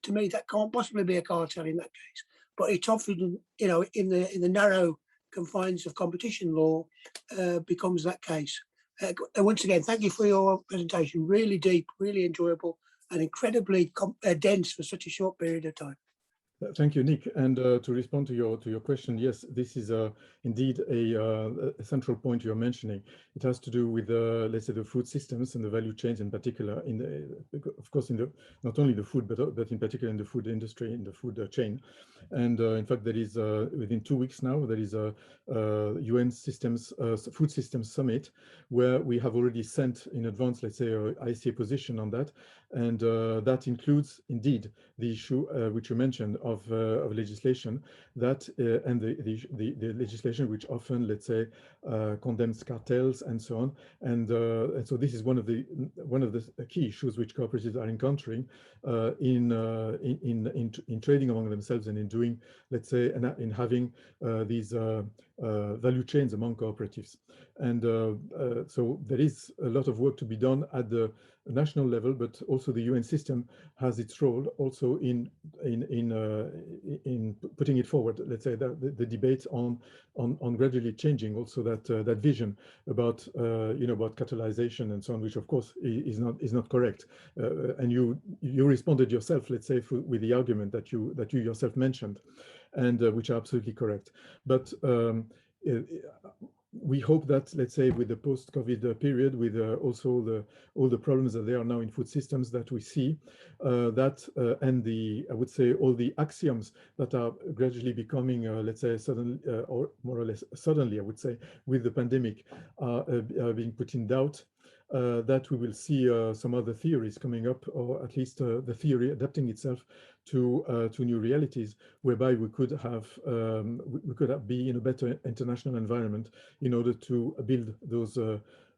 to me, that can't possibly be a cartel in that case. But it's often, you know, in the narrow confines of competition law, becomes that case. Once again, thank you for your presentation. Really deep, really enjoyable, and incredibly dense for such a short period of time. Thank you, Nick. And to respond to your question, yes, this is indeed a central point you're mentioning. It has to do with let's say the food systems and the value chains in particular. Of course, not only the food, but in particular in the food industry, in the food chain. And in fact, there is within 2 weeks now there is a UN food systems summit where we have already sent in advance, let's say, ICA position on that, and that includes indeed the issue which you mentioned of legislation that and the legislation which often, let's say, condemns cartels and so on, and so this is one of the key issues which cooperatives are encountering in trading among themselves and in doing, let's say, and in having these value chains among cooperatives. And so there is a lot of work to be done at the national level, but also the UN system has its role also in putting it forward. Let's say the debate on gradually changing also that vision about about catalyzation and so on, which of course is not correct. And you responded yourself, let's say, with the argument that you yourself mentioned, and which are absolutely correct. But we hope that, let's say, with the post-COVID period, with also all the problems that there are now in food systems that we see, and I would say all the axioms that are gradually becoming, let's say, suddenly, or more or less suddenly, I would say, with the pandemic, are being put in doubt. That we will see some other theories coming up, or at least the theory adapting itself to new realities, whereby we could be in a better international environment in order to build those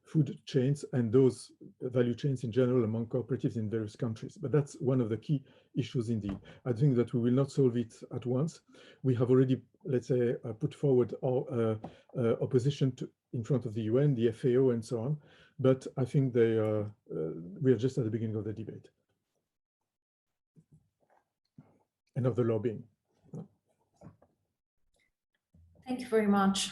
food chains and those value chains in general among cooperatives in various countries. But that's one of the key issues indeed. I think that we will not solve it at once. We have already, let's say, put forward our opposition in front of the UN, the FAO, and so on. But I think we are just at the beginning of the debate and of the lobbying. Thank you very much.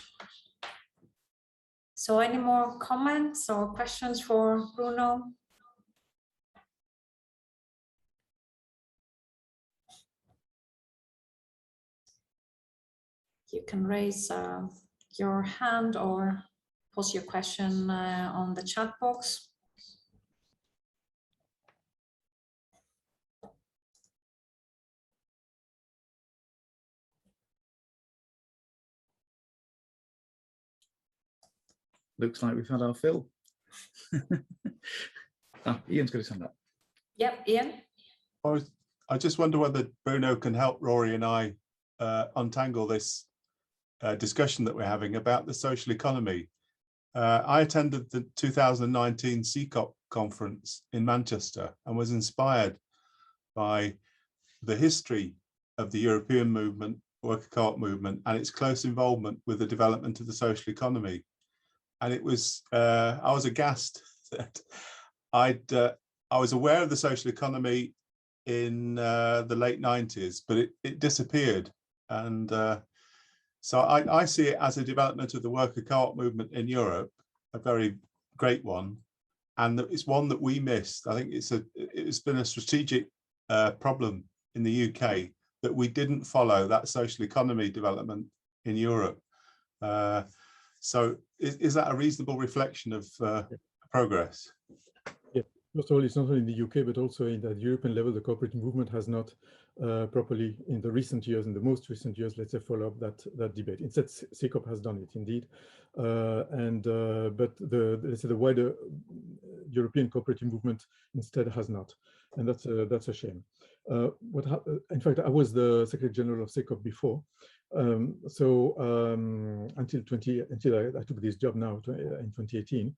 So any more comments or questions for Bruno? You can raise your hand or post your question on the chat box. Looks like we've had our fill. Ian's got his hand up. Yep, Ian. I just wonder whether Bruno can help Rory and I untangle this discussion that we're having about the social economy. I attended the 2019 COP conference in Manchester and was inspired by the history of the European movement, worker co-op movement, and its close involvement with the development of the social economy. And it was, I was aghast that I was aware of the social economy in the late 90s, but it disappeared. And so I see it as a development of the worker co-op movement in Europe, a very great one. And it's one that we missed. I think it's been a strategic problem in the UK that we didn't follow that social economy development in Europe. So is that a reasonable reflection of progress? Yeah, first of all, it's not only in the UK, but also in the European level, the cooperative movement has not properly, in the recent years, in the most recent years, let's say, follow up that debate. Instead, COP has done it indeed, but let's say the wider European cooperative movement instead has not, and that's a shame. In fact, I was the Secretary General of COP before. Until I took this job now in 2018,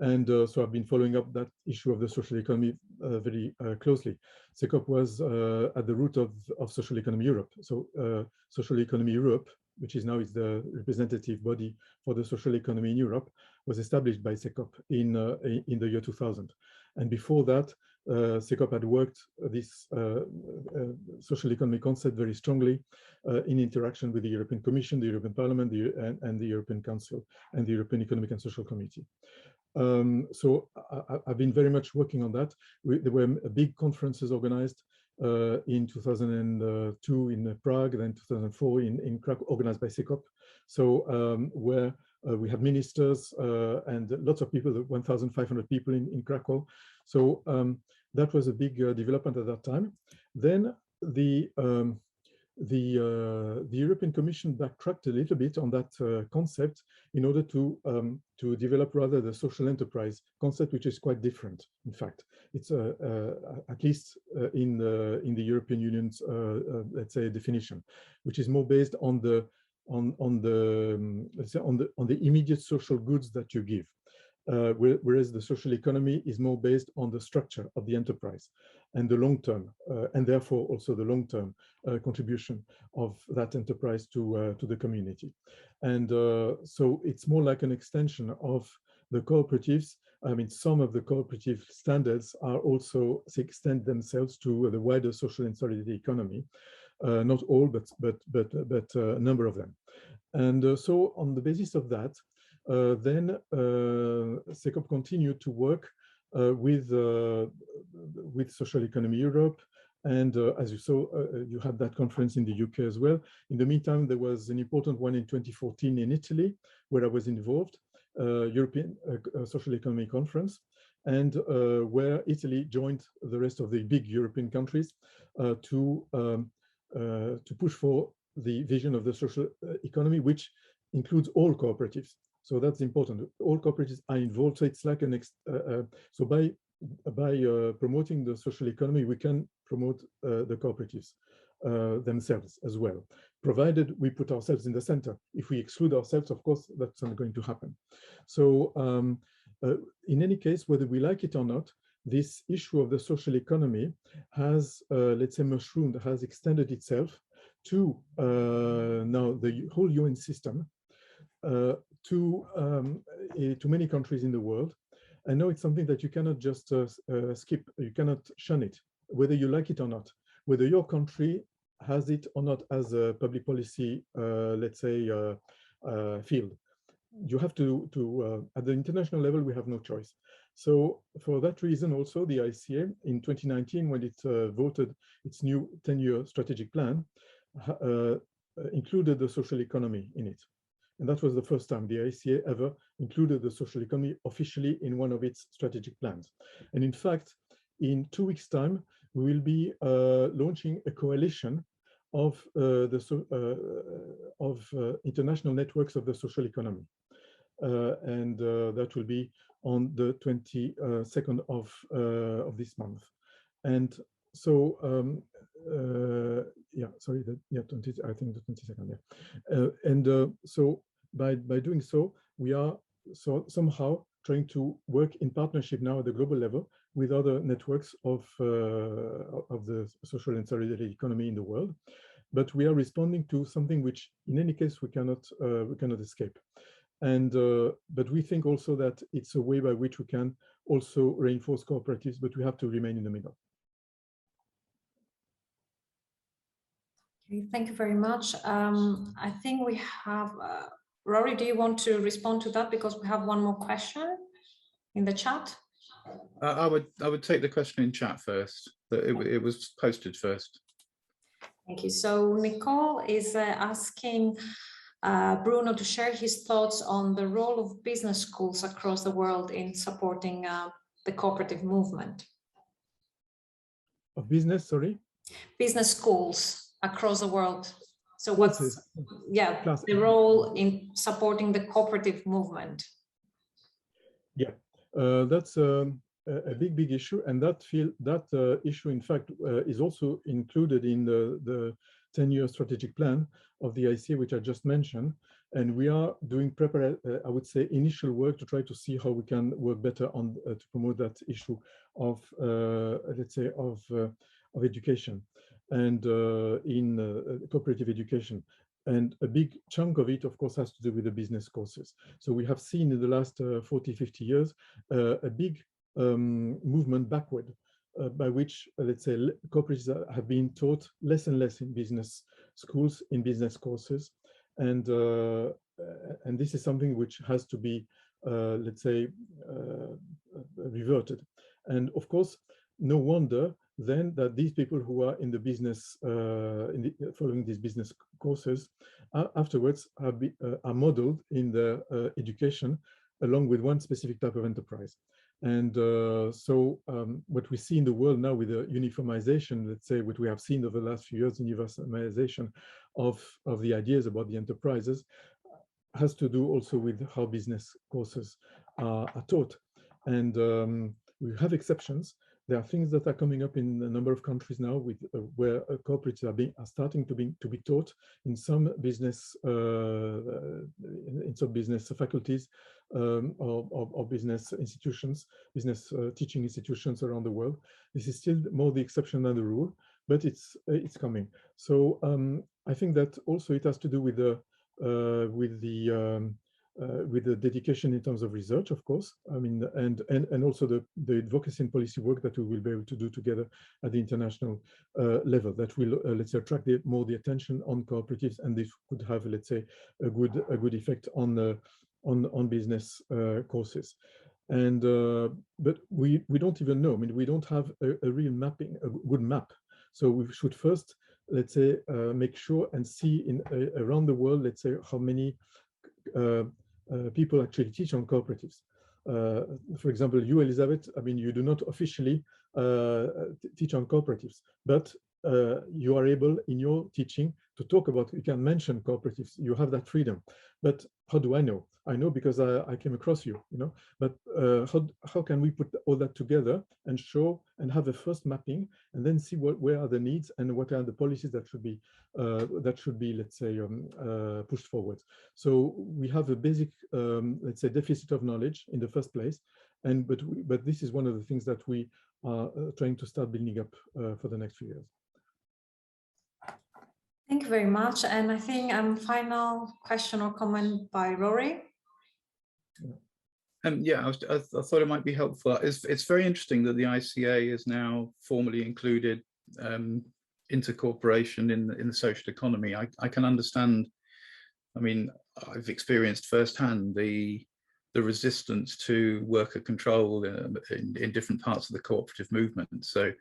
and so I've been following up that issue of the social economy very closely. COP was at the root of Social Economy Europe. So Social Economy Europe which is now is the representative body for the social economy in Europe, was established by CECOP in the year 2000. And before that, CECOP had worked this social economy concept very strongly in interaction with the European Commission, the European Parliament, and the European Council, and the European Economic and Social Committee. So I've been very much working on that. There were big conferences organized in 2002 in Prague, then 2004 in Krakow, organized by CECOP. So where we had ministers and lots of people, 1,500 people in Krakow. So that was a big development at that time. Then the European Commission backtracked a little bit on that concept in order to develop rather the social enterprise concept, which is quite different. In fact, it's at least in the European Union's let's say definition, which is more based on the immediate social goods that you give. Whereas the social economy is more based on the structure of the enterprise and the long term, and therefore also the long term contribution of that enterprise to the community. And so it's more like an extension of the cooperatives. I mean, some of the cooperative standards are also extend themselves to the wider social and solidarity economy. Not all, but a number of them. And so on the basis of that, then CECOP continued to work with Social Economy Europe. And as you saw, you had that conference in the UK as well. In the meantime, there was an important one in 2014 in Italy, where I was involved, European Social Economy Conference, and where Italy joined the rest of the big European countries to push for the vision of the social economy, which includes all cooperatives. So that's important. All cooperatives are involved. So it's like so by promoting the social economy, we can promote the cooperatives themselves as well, provided we put ourselves in the center. If we exclude ourselves, of course, that's not going to happen. So in any case, whether we like it or not, this issue of the social economy has, let's say, mushroomed, has extended itself to now the whole UN system, to many countries in the world. I know it's something that you cannot just skip, you cannot shun it, whether you like it or not, whether your country has it or not as a public policy, let's say, field. You have to at the international level, we have no choice. So for that reason, also the ICA in 2019, when it voted its new 10-year strategic plan, included the social economy in it. And that was the first time the ICA ever included the social economy officially in one of its strategic plans. And in fact, in 2 weeks' time, we will be launching a coalition of international networks of the social economy. And that will be on the 22nd of this month. And so, yeah, sorry, yeah, 20, I think the 22nd, yeah. So by doing so, we are somehow trying to work in partnership now at the global level with other networks of the social and solidarity economy in the world. But we are responding to something which, in any case, we cannot escape. And but we think also that it's a way by which we can also reinforce cooperatives, but we have to remain in the middle. Okay, thank you very much. I think we have Rory. Do you want to respond to that, because we have one more question in the chat? I would take the question in chat first. It was posted first. Thank you. So Nicole is asking Bruno to share his thoughts on the role of business schools across the world in supporting the cooperative movement. Of business, sorry? Business schools across the world. So what's the role in supporting the cooperative movement? Yeah, that's a big issue, and that issue, in fact, is also included in the 10-year strategic plan of the ICA, which I just mentioned. And we are doing I would say, initial work to try to see how we can work better on to promote that issue of, let's say, of education and in cooperative education. And a big chunk of it, of course, has to do with the business courses. So we have seen in the last 40, 50 years, a big movement backward, by which, let's say, cooperatives have been taught less and less in business schools, in business courses. And this is something which has to be, let's say, reverted. And of course, no wonder then that these people who are in the business, following these business courses, afterwards are modeled in the education along with one specific type of enterprise. And what we see in the world now with the uniformization, let's say what we have seen over the last few years, uniformization of the ideas about the enterprises, has to do also with how business courses are taught. And we have exceptions. There are things that are coming up in a number of countries now with where cooperatives are starting to be taught in some business faculties or business institutions, business teaching institutions around the world. This is still more the exception than the rule, but it's coming. So I think that also it has to do with the dedication in terms of research, of course. I mean, and also the advocacy and policy work that we will be able to do together at the international level that will, let's say, attract more the attention on cooperatives, and this could have, let's say, a good effect on business courses. And but we don't even know. I mean, we don't have a real mapping, a good map. So we should first, let's say, make sure and see around the world, let's say, how many people actually teach on cooperatives. For example, you, Elizabeth, I mean, you do not officially teach on cooperatives, but you are able in your teaching to talk about, you can mention cooperatives, you have that freedom. But how do I know? I know because I came across you, you know, but how can we put all that together and show and have a first mapping and then see where are the needs and what are the policies that should be, let's say, pushed forward. So we have a basic, let's say, deficit of knowledge in the first place, but this is one of the things that we are trying to start building up for the next few years. Thank you very much. And I think final question or comment by Rory. Yeah, I thought it might be helpful. It's very interesting that the ICA is now formally included intercooperation in the social economy. I can understand. I mean, I've experienced firsthand the resistance to worker control in different parts of the cooperative movement. So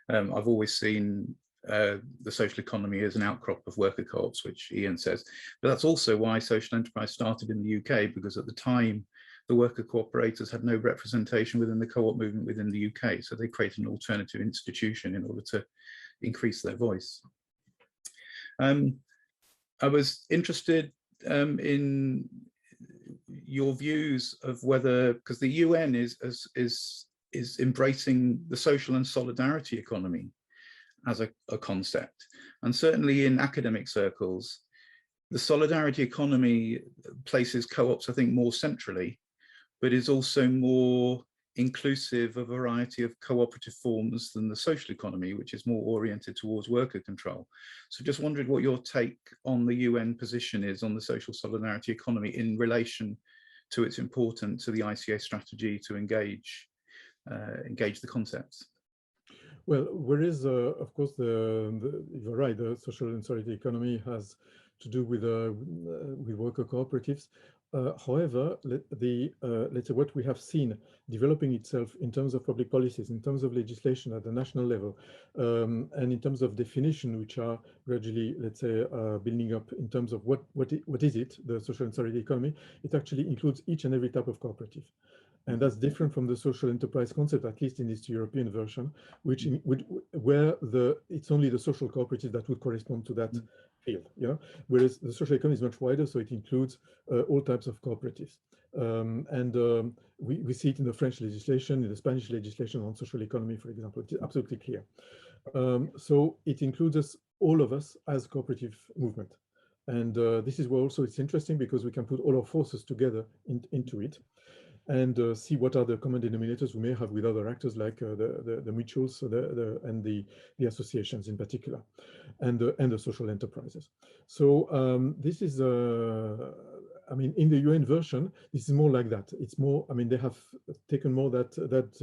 I've always seen the social economy as an outcrop of worker co-ops, which Ian says. But that's also why social enterprise started in the UK, because at the time, the worker cooperators had no representation within the co-op movement within the UK. So they created an alternative institution in order to increase their voice. I was interested in your views of whether, because the UN is embracing the social and solidarity economy as a concept. And certainly in academic circles, the solidarity economy places co-ops, I think, more centrally, but is also more inclusive of a variety of cooperative forms than the social economy, which is more oriented towards worker control. So just wondered what your take on the UN position is on the social solidarity economy in relation to its importance to the ICA strategy to engage the concepts. Well, whereas, of course, you're right, the social and solidarity economy has to do with worker cooperatives. However, let's say what we have seen developing itself in terms of public policies, in terms of legislation at the national level, and in terms of definition, which are gradually, let's say, building up in terms of what is it, the social and solidarity economy, it actually includes each and every type of cooperative. And that's different from the social enterprise concept, at least in this European version, where it's only the social cooperative that would correspond to that field. Yeah, whereas the social economy is much wider, so it includes all types of cooperatives. We see it in the French legislation, in the Spanish legislation on social economy, for example. It's absolutely clear. So it includes all of us as cooperative movement. And this is where also it's interesting because we can put all our forces together into it. and see what are the common denominators we may have with other actors like the mutuals and the associations in particular, and the social enterprises. So this is I mean, in the UN version, this is more like that. It's more, I mean, they have taken more that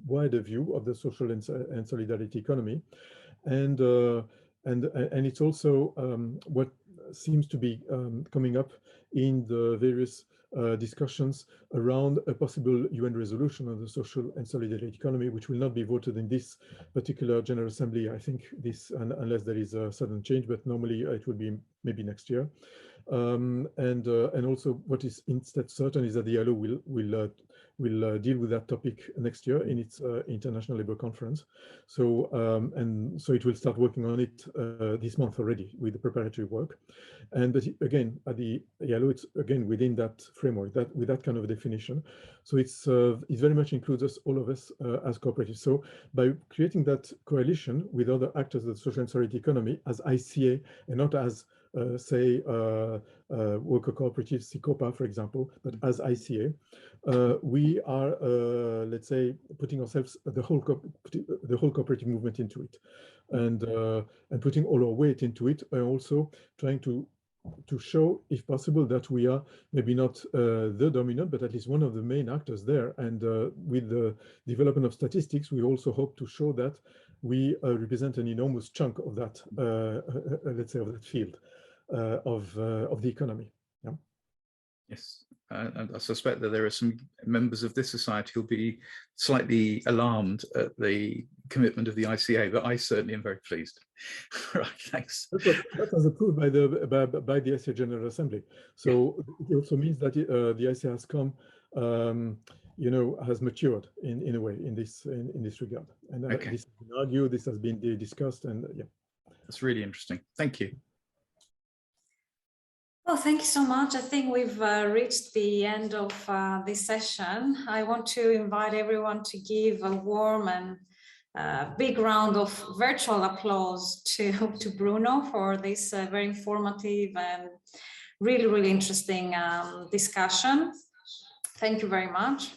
wider view of the social and solidarity economy, and it's also what seems to be coming up in the various discussions around a possible UN resolution on the social and solidarity economy, which will not be voted in this particular General Assembly, I think, unless there is a sudden change, but normally it will be maybe next year. And also what is instead certain is that the ILO will deal with that topic next year in its International Labour Conference. So and so it will start working on it this month already with the preparatory work. And but again, at the ILO, it's again within that framework, that with that kind of definition. So it very much includes us, all of us as cooperatives. So by creating that coalition with other actors of the social and solidarity economy as ICA and not as say worker cooperatives, COPA, for example, but as ICA, we are, let's say, putting ourselves the whole cooperative movement into it, and putting all our weight into it, and also trying to show, if possible, that we are maybe not the dominant, but at least one of the main actors there. And with the development of statistics, we also hope to show that we represent an enormous chunk of that, let's say, of that field of the economy. Yeah. Yes, and I suspect that there are some members of this society who'll be slightly alarmed at the commitment of the ICA, but I certainly am very pleased. Right, thanks. That was approved by the ICA General Assembly. So it also means that the ICA has come, you know, has matured in a way in this regard. And this has been argued, this has been discussed, and yeah. That's really interesting. Thank you. Well, thank you so much. I think we've reached the end of this session. I want to invite everyone to give a warm and big round of virtual applause to Bruno for this very informative and really, really interesting discussion. Thank you very much.